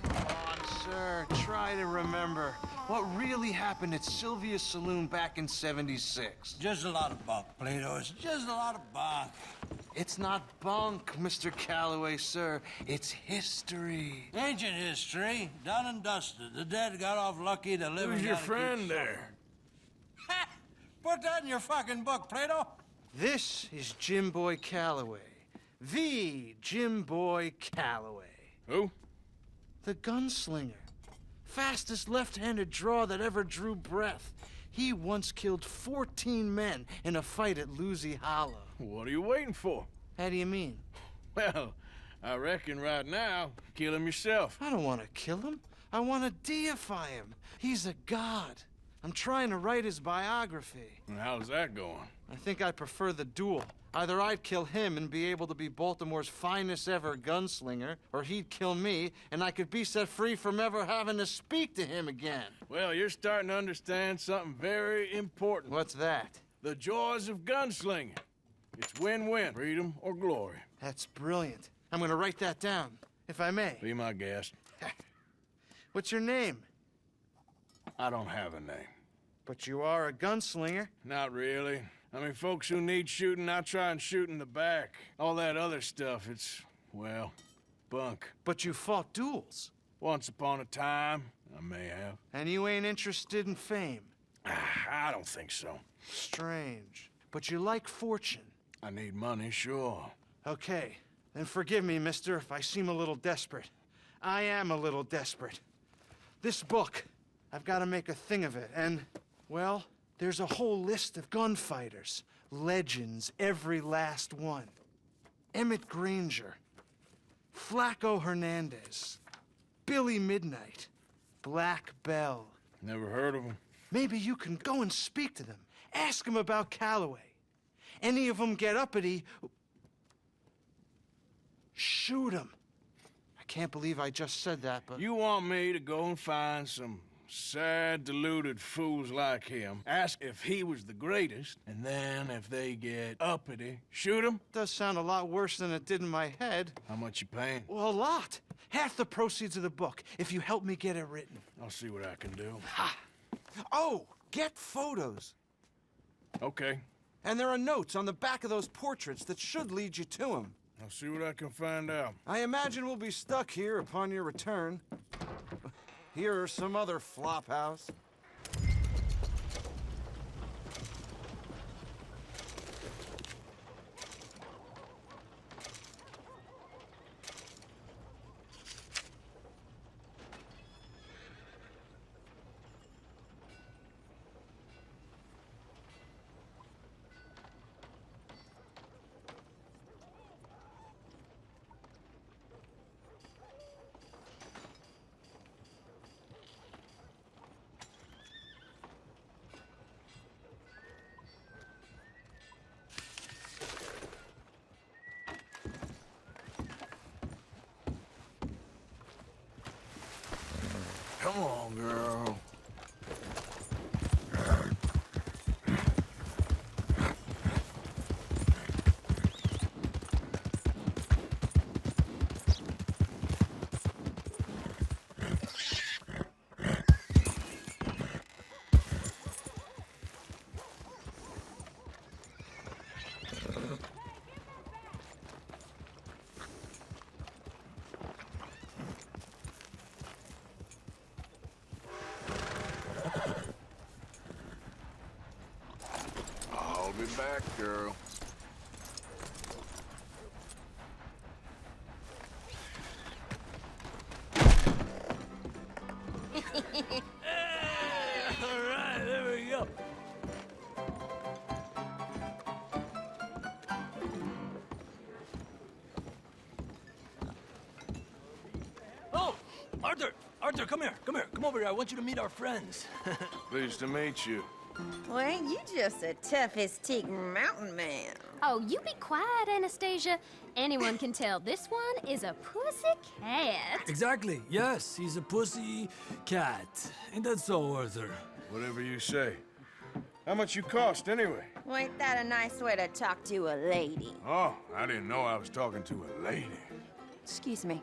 Come on, sir. Try to remember. What really happened at Sylvia's Saloon back in '76? Just a lot of bunk, Plato. It's just a lot of bunk. It's not bunk, Mr. Calloway, sir. It's history. Ancient history, done and dusted. The dead got off lucky, the living Who's your gotta keep friend there? Ha! Put that in your fucking book, Plato. This is Jim Boy Calloway. The Jim Boy Calloway. Who? The gunslinger. Fastest left-handed draw that ever drew breath. He once killed 14 men in a fight at Lucy Hollow. What are you waiting for? How do you mean? Well, I reckon right now, kill him yourself. I don't want to kill him. I want to deify him. He's a god. I'm trying to write his biography. And how's that going? I think I prefer the duel. Either I'd kill him and be able to be Baltimore's finest ever gunslinger, or he'd kill me and I could be set free from ever having to speak to him again. Well, you're starting to understand something very important. What's that? The joys of gunslinging. It's win-win, freedom or glory. That's brilliant. I'm gonna write that down. if I may. Be my guest. What's your name? I don't have a name. But you are a gunslinger. Not really. I mean, folks who need shooting, I try and shoot in the back. All that other stuff, it's, well, bunk. But you fought duels. Once upon a time, I may have. And you ain't interested in fame. I don't think so. Strange. But you like fortune. I need money, sure. Okay, then forgive me, mister, if I seem a little desperate. I am a little desperate. This book, I've got to make a thing of it, and, well, there's a whole list of gunfighters. Legends, every last one. Emmett Granger, Flaco Hernandez, Billy Midnight, Black Bell. Never heard of them. Maybe you can go and speak to them. Ask them about Calloway. Any of them get uppity, shoot them. I can't believe I just said that, but... You want me to go and find some sad, deluded fools like him, ask if he was the greatest, and then if they get uppity, shoot him? Does sound a lot worse than it did in my head. How much you paying? Well, a lot. Half the proceeds of the book, if you help me get it written. I'll see what I can do. Ha! Oh, get photos. Okay. And there are notes on the back of those portraits that should lead you to him. I'll see what I can find out. I imagine we'll be stuck here upon your return. Here or some other flop house. Come on, girl. I'll be back, girl. All right, there we go. Oh, Arthur, come here. Come over here. I want you to meet our friends. Pleased to meet you. Well, ain't you just a tough as teak mountain man? Oh, you be quiet, Anastasia. Anyone can tell this one is a pussy cat. Exactly. Yes, he's a pussy cat. Ain't that so, Arthur? Whatever you say. How much you cost, anyway? Well, ain't that a nice way to talk to a lady? Oh, I didn't know I was talking to a lady. Excuse me.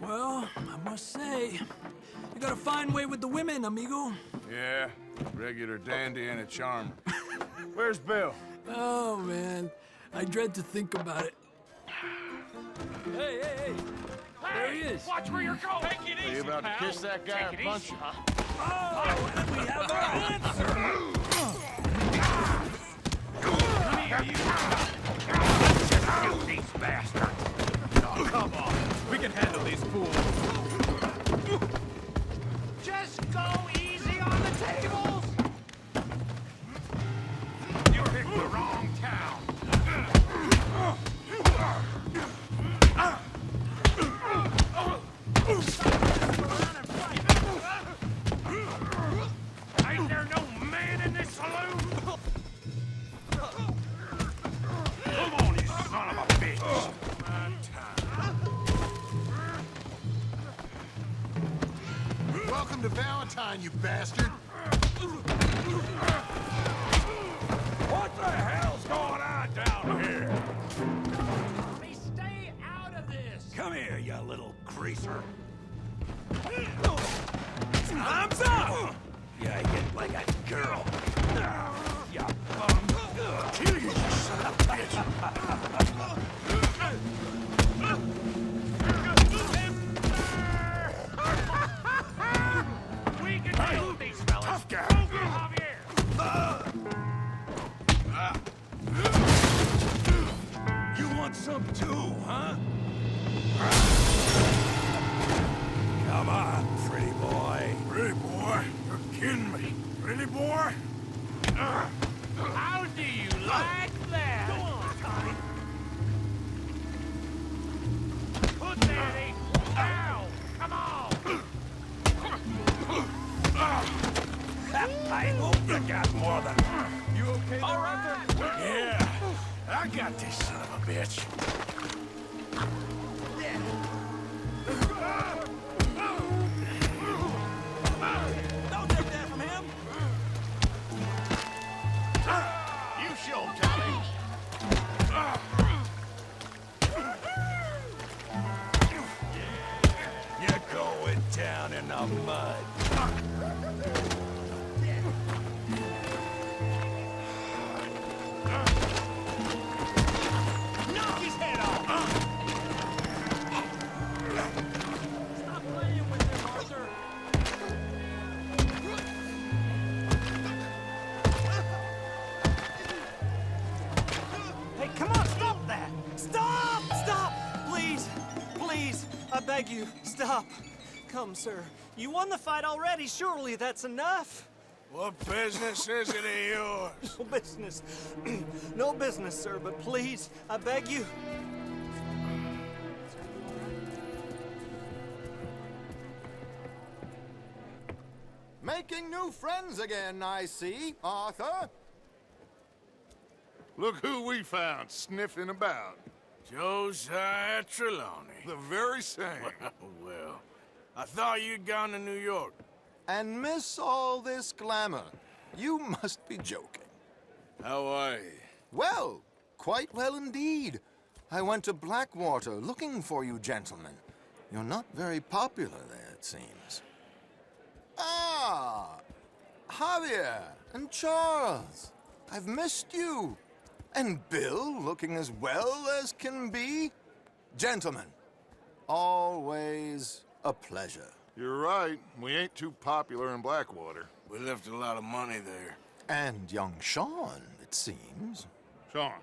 Well, I must say, you got a fine way with the women, amigo. Yeah, regular dandy and a charmer. Where's Bill? Oh, man. I dread to think about it. Hey! There he is. Watch where you're going. Take it easy, Are you about pal. to kiss that guy Take or it punch easy, him? Oh, and we have our answer. Come here, you. Shoot these bastards. Oh, come on. We can handle these fools. Just go easy on the tables! You picked the wrong town. Ain't there no man in this saloon? Come on, you son of a bitch. Welcome to Valentine, you bastard! What the hell's going on down here? Stay out Come here, you little greaser. Time's up! Yeah, you get like a girl. Yeah, kill you, son of a bitch! We can deal with these fellas. Tough guy. You want some too, huh? Come on, pretty boy. Pretty boy? You're kidding me. Pretty boy? How do you like that? Go on, Tommy. Put that in. Ow! Come on! I hope you got more than one. You okay there, Arthur? Yeah, I got this son of a bitch. Don't take that from him. You show him, Tommy. You're going down in the mud. Knock his head off! Stop playing with him, Arthur! Hey, come on, stop that! Stop! Stop! Please! Please! I beg you, stop! Come, sir. You won the fight already. Surely that's enough. What business is it of yours? No business. No business, sir, but please, I beg you. Making new friends again, I see, Arthur. Look who we found sniffing about. Josiah Trelawney. The very same. Well, I thought you'd gone to New York. And miss all this glamour. You must be joking. How are you? Well, quite well indeed. I went to Blackwater looking for you gentlemen. You're not very popular there, it seems. Ah! Javier and Charles. I've missed you. And Bill looking as well as can be. Gentlemen, always a pleasure. You're right. We ain't too popular in Blackwater. We left a lot of money there. And young Sean, it seems. Sean,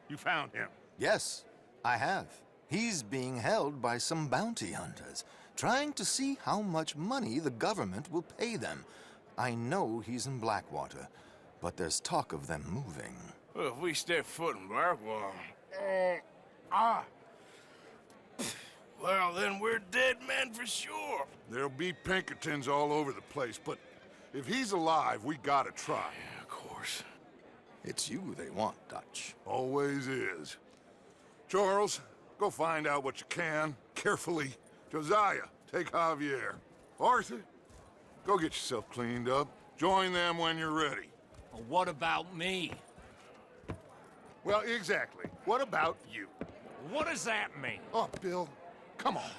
you found him. Yes, I have. He's being held by some bounty hunters, trying to see how much money the government will pay them. I know he's in Blackwater, but there's talk of them moving. Well, if we step foot in Blackwater... Well, then we're dead men for sure. There'll be Pinkertons all over the place, but if he's alive, we gotta try. Yeah, of course. It's you they want, Dutch. Always is. Charles, go find out what you can, carefully. Josiah, take Javier. Arthur, go get yourself cleaned up. Join them when you're ready. Well, what about me? Well, exactly. What about you? What does that mean? Oh, Bill, come on.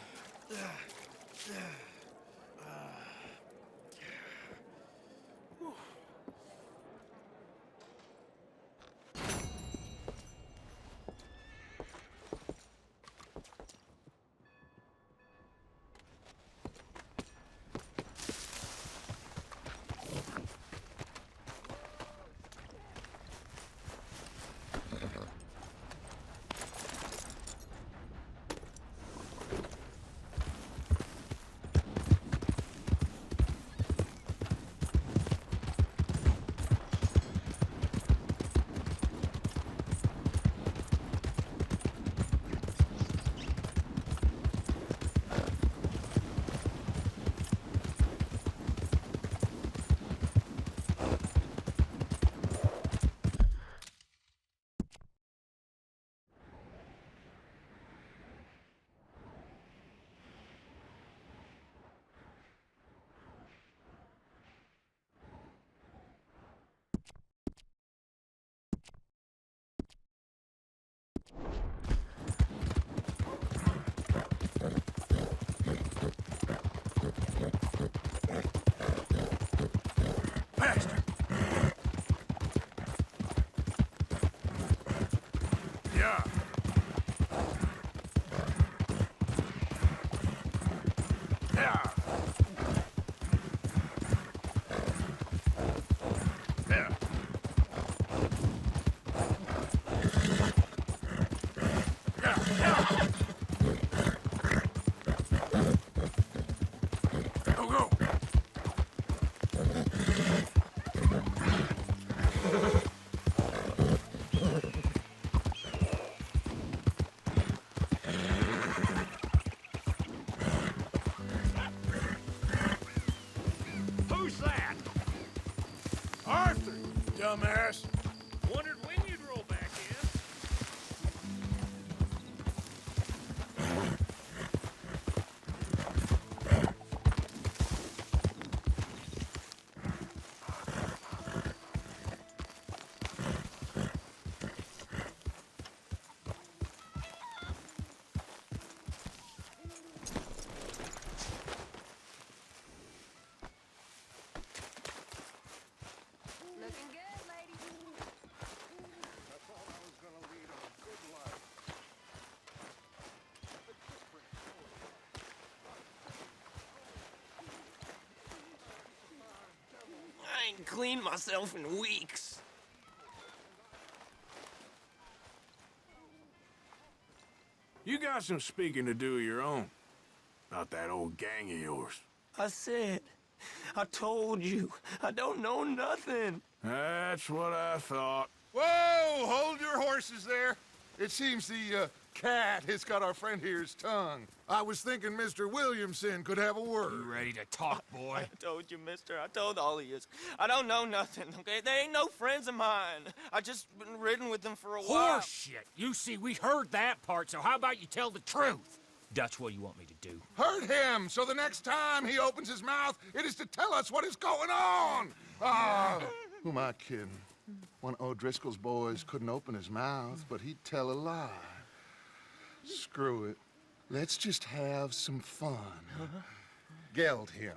dumbass. Wondered when you'd roll back in. Looking good, lady. I thought I was gonna lead a good life. But this brings I ain't cleaned myself in weeks. You got some speaking to do of your own. About that old gang of yours. I said, I told you, I don't know nothing. That's what I thought. Whoa! Hold your horses there. It seems the cat has got our friend here's tongue. I was thinking Mr. Williamson could have a word. You ready to talk, boy? I told you, mister. I told all of you. I don't know nothing, okay? They ain't no friends of mine. I just been ridden with them for a while. Horseshit! You see, we heard that part, so how about you tell the truth? That's what you want me to do. Hurt him, so the next time he opens his mouth, it is to tell us what is going on. Who am I kidding? One of O'Driscoll's boys couldn't open his mouth, but he'd tell a lie. Screw it. Let's just have some fun. Geld him.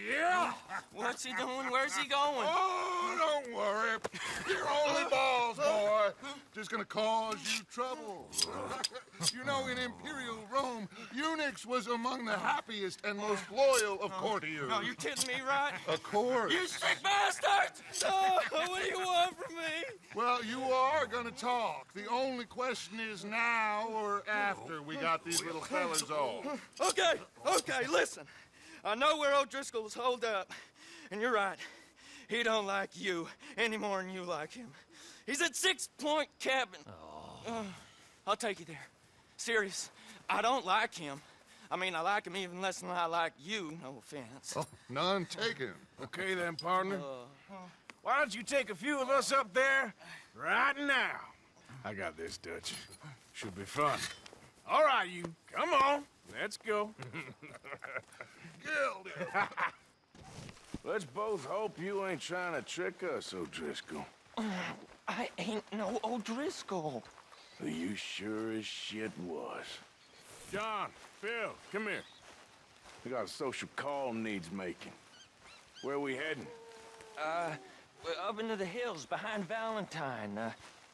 Yeah! What's he doing? Where's he going? Oh, don't worry. You're only balls, boy. Just gonna cause you trouble. You know, in Imperial Rome, eunuchs was among the happiest and most loyal of courtiers. No, you're kidding me, right? Of course. You sick bastard! Oh, what do you want from me? Well, you are gonna talk. The only question is now or after we got these little fellas off. Okay, listen. I know where O'Driscoll's holed up, and you're right. He don't like you any more than you like him. He's at 6 Point Cabin. I'll take you there. Serious, I don't like him. I mean, I like him even less than I like you, no offense. Oh, none taken. Okay then, partner. Why don't you take a few of us up there right now? I got this, Dutch. Should be fun. All right, you. Come on. Let's go. Let's both hope you ain't trying to trick us, O'Driscoll. I ain't no O'Driscoll. You sure as shit was. John, Phil, come here. We got a social call needs making. Where are we heading? We're up into the hills behind Valentine.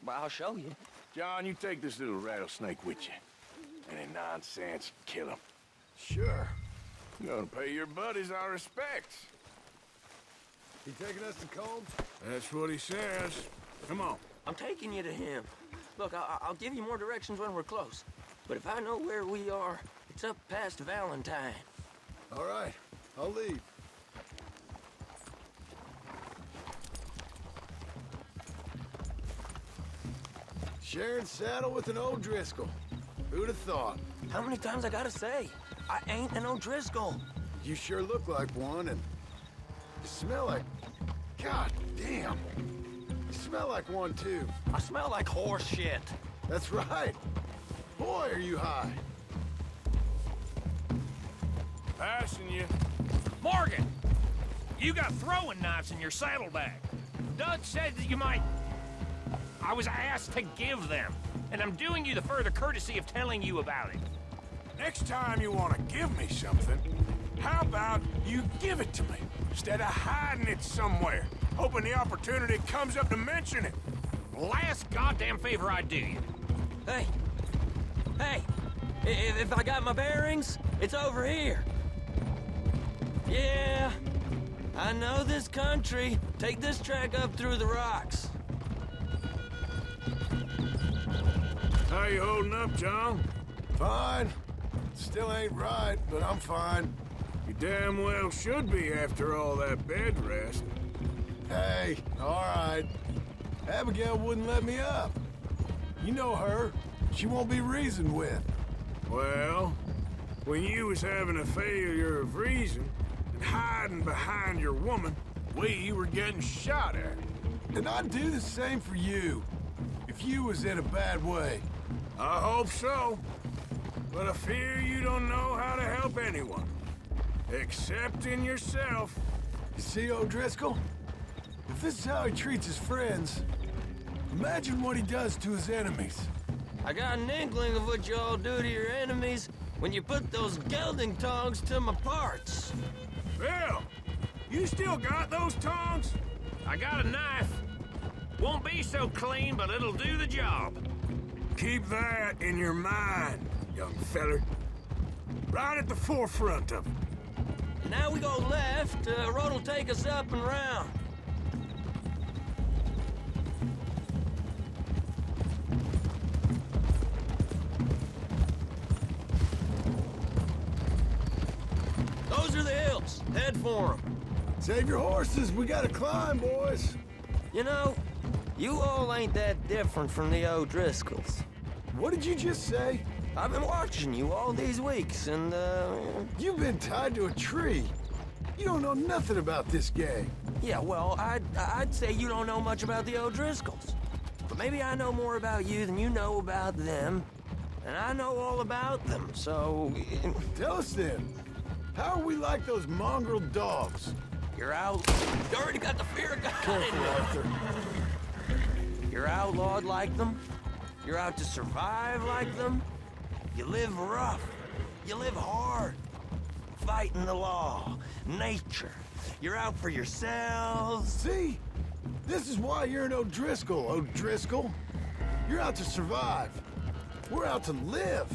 Well, I'll show you. John, you take this little rattlesnake with you. Any nonsense, kill him. Sure. You're gonna pay your buddies our respects. He taking us to Combs? That's what he says. Come on. I'm taking you to him. Look, I'll give you more directions when we're close. But if I know where we are, it's up past Valentine. All right, I'll lead. Sharing saddle with an O'Driscoll. Who'd have thought? How many times I gotta say? I ain't an O'Driscoll. You sure look like one, and you smell like... God damn. You smell like one, too. I smell like horse shit. That's right. Boy, are you high. Passing you. Morgan! You got throwing knives in your saddlebag. Doug said that you might... I was asked to give them, and I'm doing you the further courtesy of telling you about it. Next time you want to give me something, how about you give it to me, instead of hiding it somewhere, hoping the opportunity comes up to mention it? Last goddamn favor I do you. Hey! If I got my bearings, it's over here. Yeah, I know this country. Take this track up through the rocks. How you holding up, John? Fine. Still ain't right, but I'm fine. You damn well should be after all that bed rest. Hey, all right. Abigail wouldn't let me up. You know her. She won't be reasoned with. Well, when you was having a failure of reason and hiding behind your woman, we were getting shot at. And I'd do the same for you, if you was in a bad way. I hope so. But I fear you don't know how to help anyone. Except in yourself. You see, O'Driscoll? If this is how he treats his friends, imagine what he does to his enemies. I got an inkling of what you all do to your enemies when you put those gelding tongs to my parts. Bill, you still got those tongs? I got a knife. Won't be so clean, but it'll do the job. Keep that in your mind, young feller. Right at the forefront of it. Now we go left, road'll take us up and round. Those are the hills. Head for them. Save your horses, we gotta climb, boys. You know, you all ain't that different from the O'Driscolls. What did you just say? I've been watching you all these weeks, and, You've been tied to a tree. You don't know nothing about this gang. Yeah, well, I'd say you don't know much about the O'Driscolls. But maybe I know more about you than you know about them. And I know all about them, so... Tell us then. How are we like those mongrel dogs? You're out... You already got the fear of God in Careful, you. Arthur. You're outlawed like them. You're out to survive like them. You live rough. You live hard. Fighting the law, nature. You're out for yourselves. See? This is why you're an O'Driscoll, O'Driscoll. You're out to survive. We're out to live.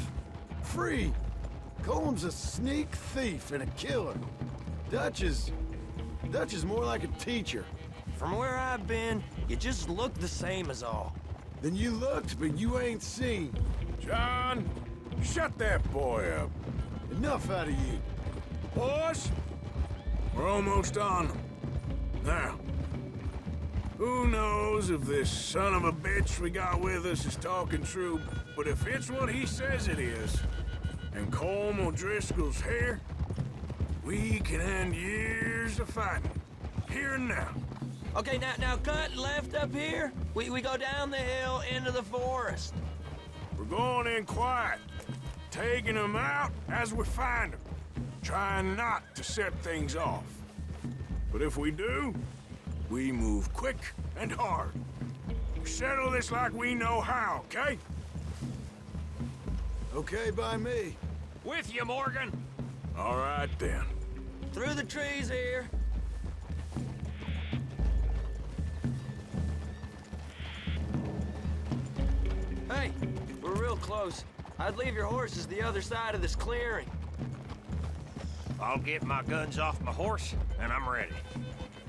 Free. Colm's a sneak thief and a killer. Dutch is more like a teacher. From where I've been, you just look the same as all. Then you looked, but you ain't seen. John, shut that boy up. Enough out of you. Boys, we're almost on them. Now, who knows if this son of a bitch we got with us is talking true, but if it's what he says it is, and Colm O'Driscoll's here, we can end years of fighting, here and now. Okay, now cut left up here. We go down the hill into the forest. We're going in quiet, taking them out as we find them, trying not to set things off. But if we do, we move quick and hard. We settle this like we know how, okay? Okay by me. With you, Morgan. All right, then. Through the trees here. Hey, we're real close. I'd leave your horses the other side of this clearing. I'll get my guns off my horse, and I'm ready.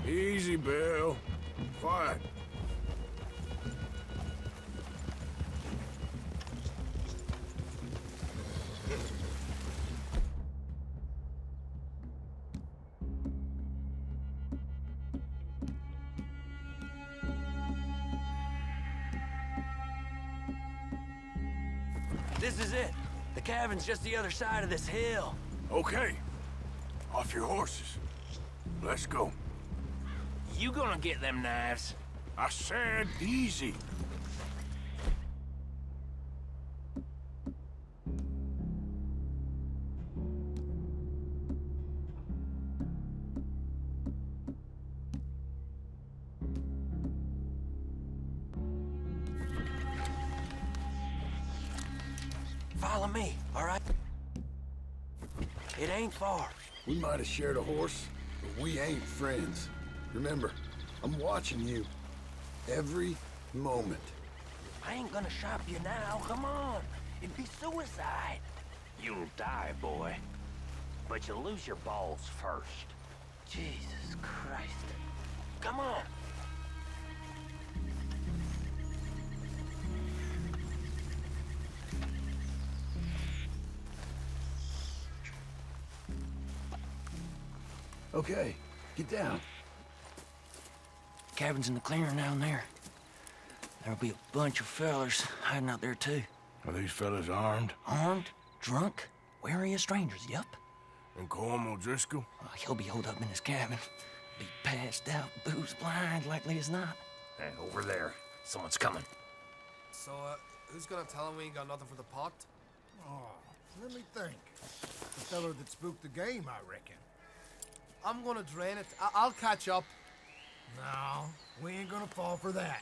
Easy, Bill. Quiet. This is it. The cabin's just the other side of this hill. Okay. Off your horses. Let's go. You gonna get them knives? I said easy. Follow me, all right? It ain't far. We might have shared a horse, but we ain't friends. Remember, I'm watching you. Every moment. I ain't gonna shop you now, come on. It'd be suicide. You'll die, boy. But you'll lose your balls first. Jesus Christ. Come on. Okay, get down. Cabin's in the clearing down there. There'll be a bunch of fellers hiding out there, too. Are these fellas armed? Armed? Drunk? Wary of strangers, yup. And Colm O'Driscoll? He'll be holed up in his cabin. Be passed out, booze blind, likely as not. Over there. Someone's coming. So, who's gonna tell him we ain't got nothing for the pot? Oh, let me think. The fellow that spooked the game, I reckon. I'm gonna drain it. I'll catch up. No, we ain't gonna fall for that.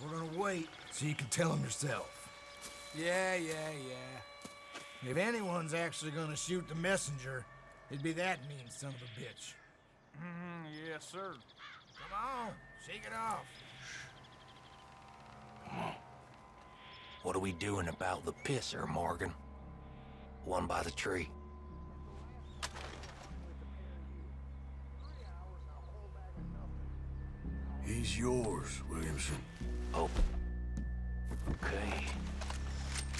We're gonna wait so you can tell him yourself. Yeah. If anyone's actually gonna shoot the messenger, it'd be that mean son of a bitch. Yes, sir. Come on, shake it off. What are we doing about the pisser, Morgan? One by the tree. He's yours, Williamson. Open. Okay.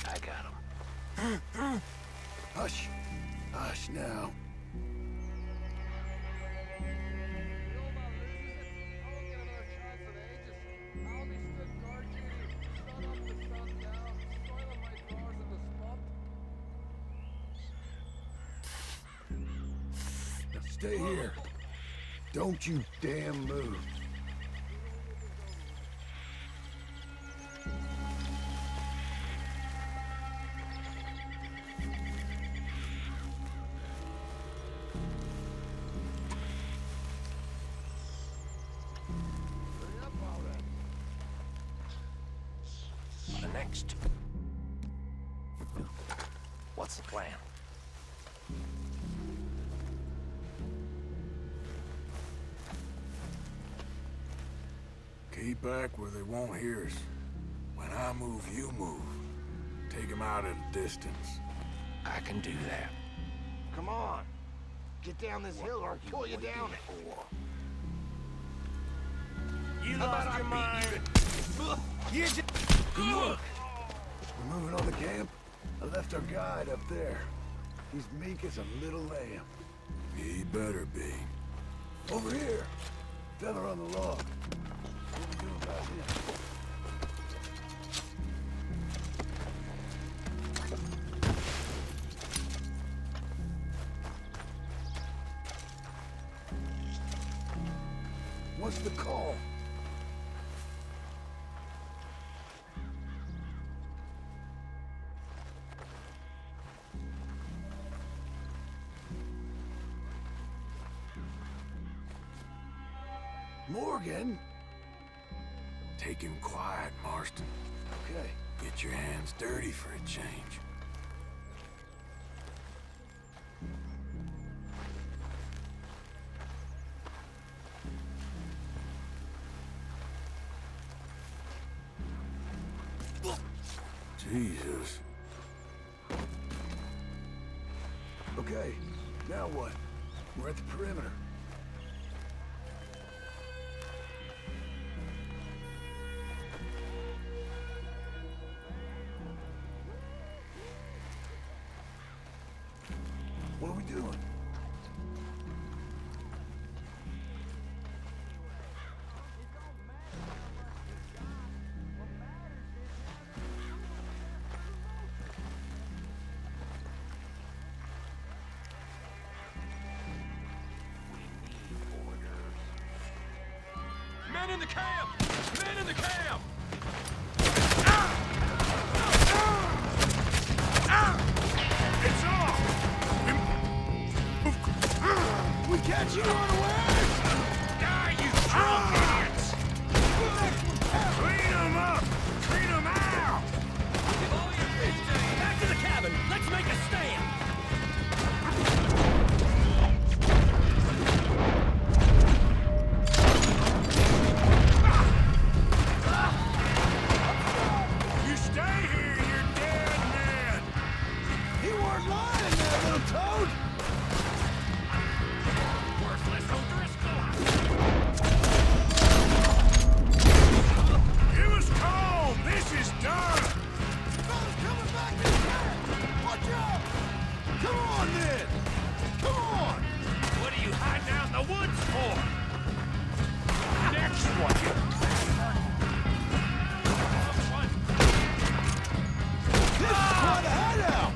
I got him. Hush. Hush now. Stay here. Don't you damn move. The next. What's the plan? Keep back where they won't hear us. When I move, you move. Take them out at a distance. I can do that. Come on. Get down this hill or I'll pull you down it. You lost your mind. Good work. We're moving on the camp. I left our guide up there. He's meek as a little lamb. He better be. Over here. Fella on the log. What do we do about him? What's the call? Morgan? Take him quiet, Marston. Okay. Get your hands dirty for a change. Jesus. Okay, now what? We're at the perimeter. What are we doing? Men in the camp! Men in the camp! It's off! We catch you unawares! Die, you drunk idiots! Clean them up! Clean them out! Give all your fish to me. Back to the cabin! Let's make a stand! You stay here, you're dead man! You weren't lying there, little toad! Worthless O'Driscoll! It was calm! This is done! Fella's coming back in camp! Watch out! Come on, then! Come on! What are you hiding out in the woods for? Next one! This is quite a hideout!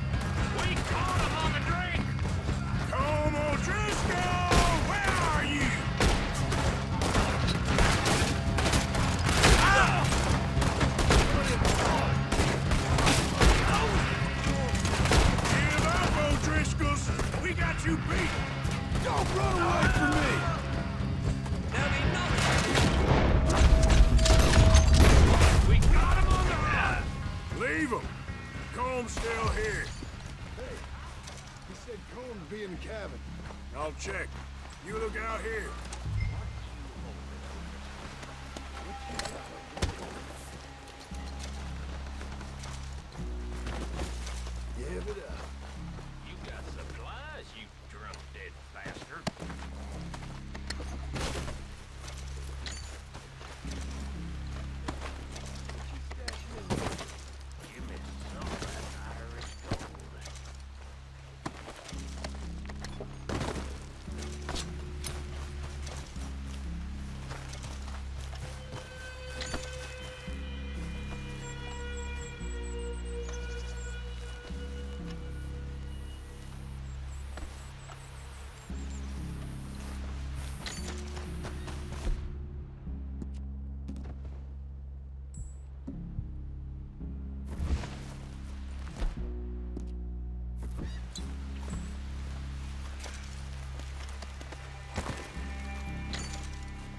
We caught him on the drink! Don't run away from me! We got him on the run! Leave him! Comb's still here. Hey, he said Combs be in the cabin. I'll check. You look out here. Give it up. You got supplies, you drunk dead bastard. Give me some of that Irish gold.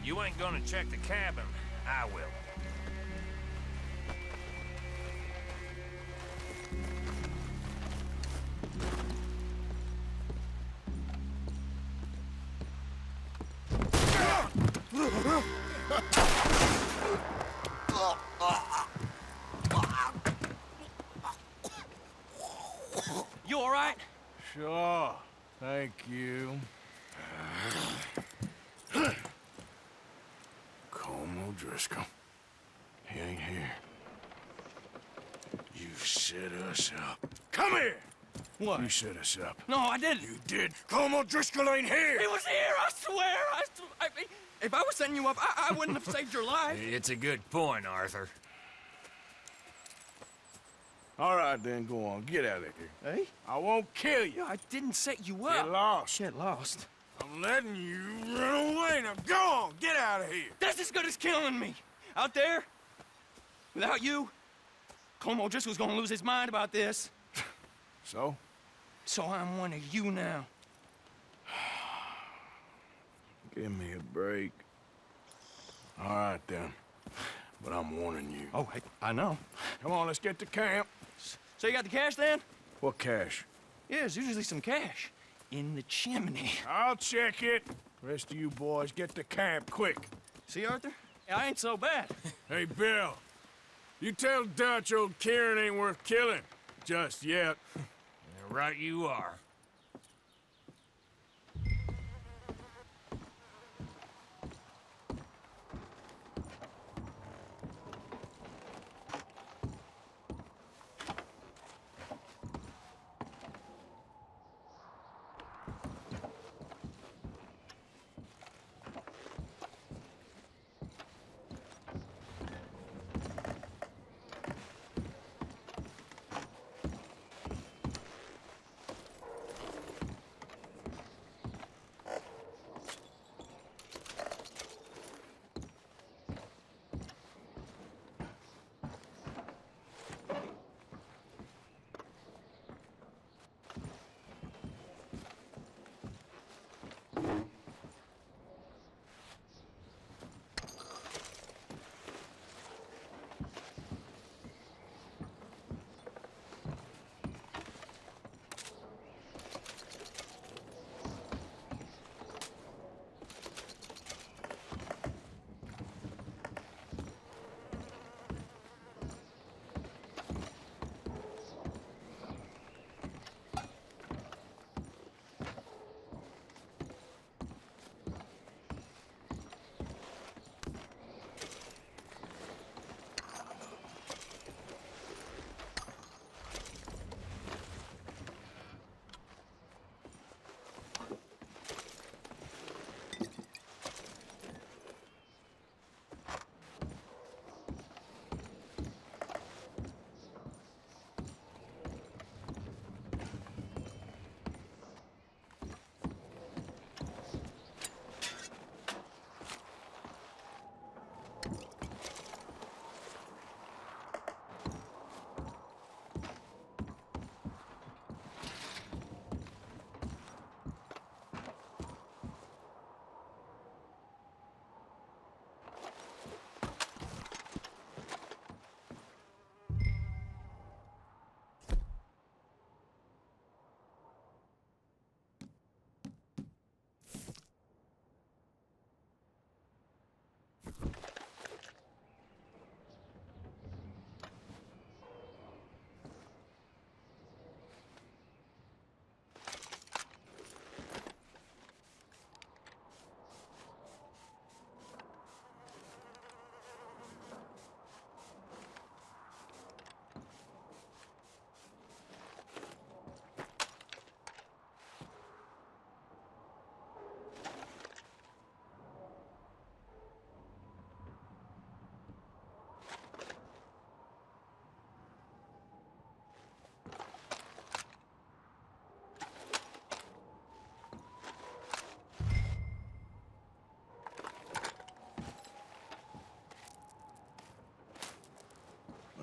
You ain't gonna check the cabin. I will. You all right? Sure. Thank you. Colm O'Driscoll. He ain't here. You set us up. Come here! What? You set us up. No, I didn't. You did. Colm O'Driscoll ain't here! He was here, I swear! I mean, if I was setting you up, I wouldn't have saved your life. It's a good point, Arthur. All right, then, go on. Get out of here. Hey? I won't kill you. I didn't set you up. Get lost. Shit, lost. I'm letting you run away. Now go on. Get out of here. That's as good as killing me. Out there, without you, Colm O'Driscoll's gonna lose his mind about this. So? So I'm one of you now. Give me a break. All right, then. But I'm warning you. Oh, I know. Come on, let's get to camp. So you got the cash then? What cash? Yeah, there's usually some cash in the chimney. I'll check it. Rest of you boys, get to camp, quick. See, Arthur? I ain't so bad. Hey, Bill. You tell Dutch old Kieran ain't worth killing. Just yet. Right you are.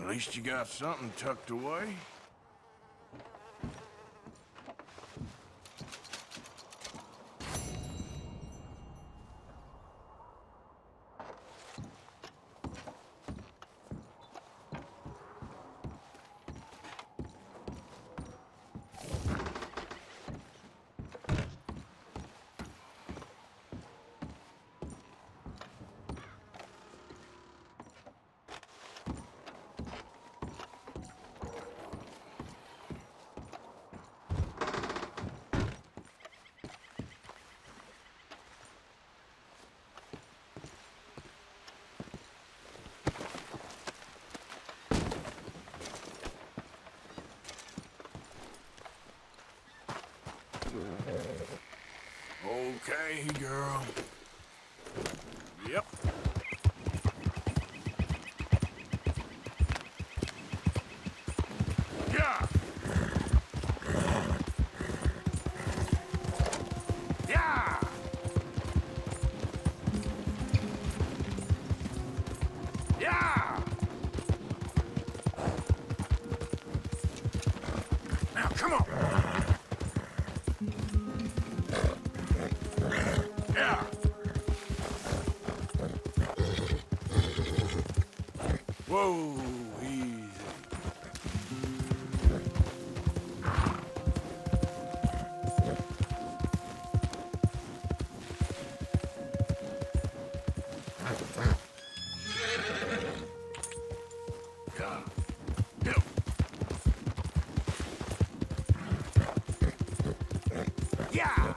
At least you got something tucked away. Okay, girl. Yep. Yeah. Yeah. Yeah. Now, come on. Yeah. Whoa, easy. Yeah. Yep. Yeah.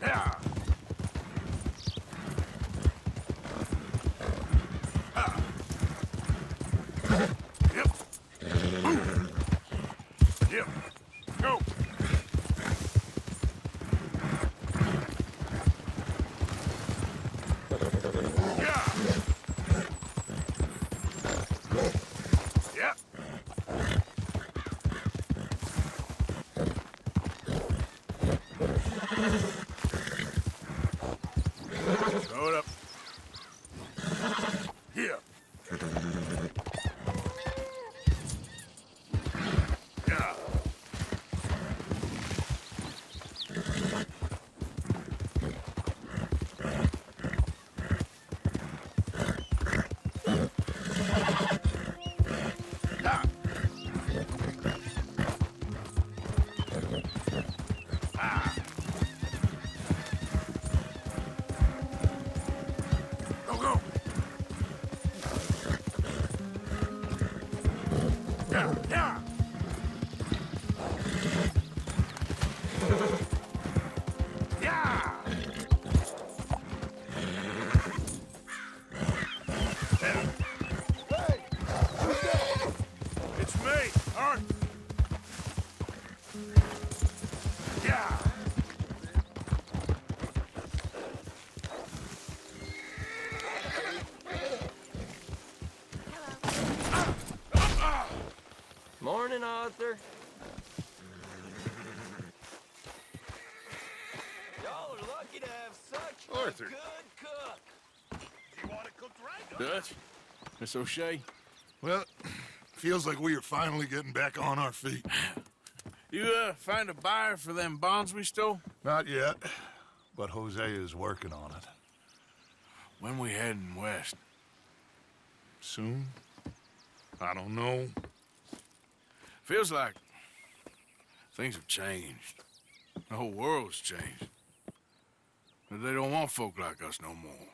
Yeah. Ah. Yep. Yep. Go. Yeah. Yep. Throw it up. Here. Yeah. Ah. Ah. Go, go. Yeah, yeah. Yeah. Yeah. Hey, who's that? It's me, Art. Yeah. Morning, Arthur. Y'all are lucky to have such Arthur. a good cook. You want it cooked right? Dutch? Miss O'Shea? Well, feels like we are finally getting back on our feet. You, find a buyer for them bonds we stole? Not yet, but Hosea is working on it. When we heading west? Soon? I don't know. Feels like things have changed. The whole world's changed. But they don't want folk like us no more.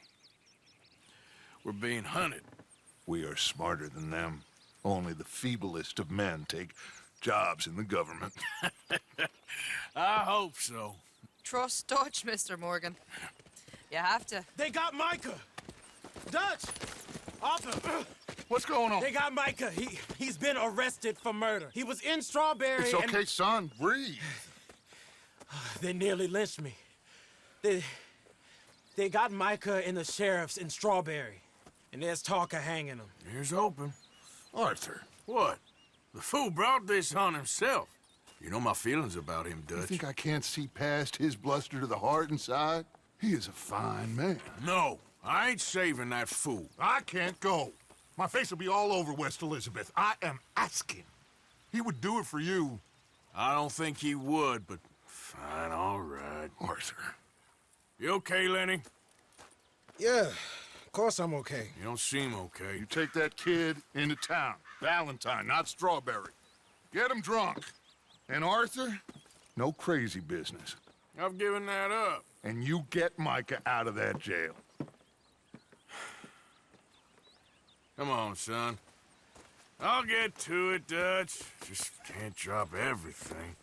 We're being hunted. We are smarter than them. Only the feeblest of men take jobs in the government. I hope so. Trust Dutch, Mr. Morgan. You have to. They got Micah! Dutch! Arthur! What's going on? They got Micah. He's been arrested for murder. He was in Strawberry. It's okay, son. Breathe. They nearly lynched me. They got Micah and the sheriffs in Strawberry. And there's talk of hanging him. Here's hoping. Arthur. What? The fool brought this on himself. You know my feelings about him, Dutch. You think I can't see past his bluster to the heart inside? He is a fine man. No. I ain't saving that fool. I can't go. My face will be all over West Elizabeth. I am asking. He would do it for you. I don't think he would, but fine, all right. Arthur. You okay, Lenny? Yeah, of course I'm okay. You don't seem okay. You take that kid into town. Valentine, not Strawberry. Get him drunk. And Arthur, no crazy business. I've given that up. And you get Micah out of that jail. Come on, son. I'll get to it, Dutch. Just can't drop everything.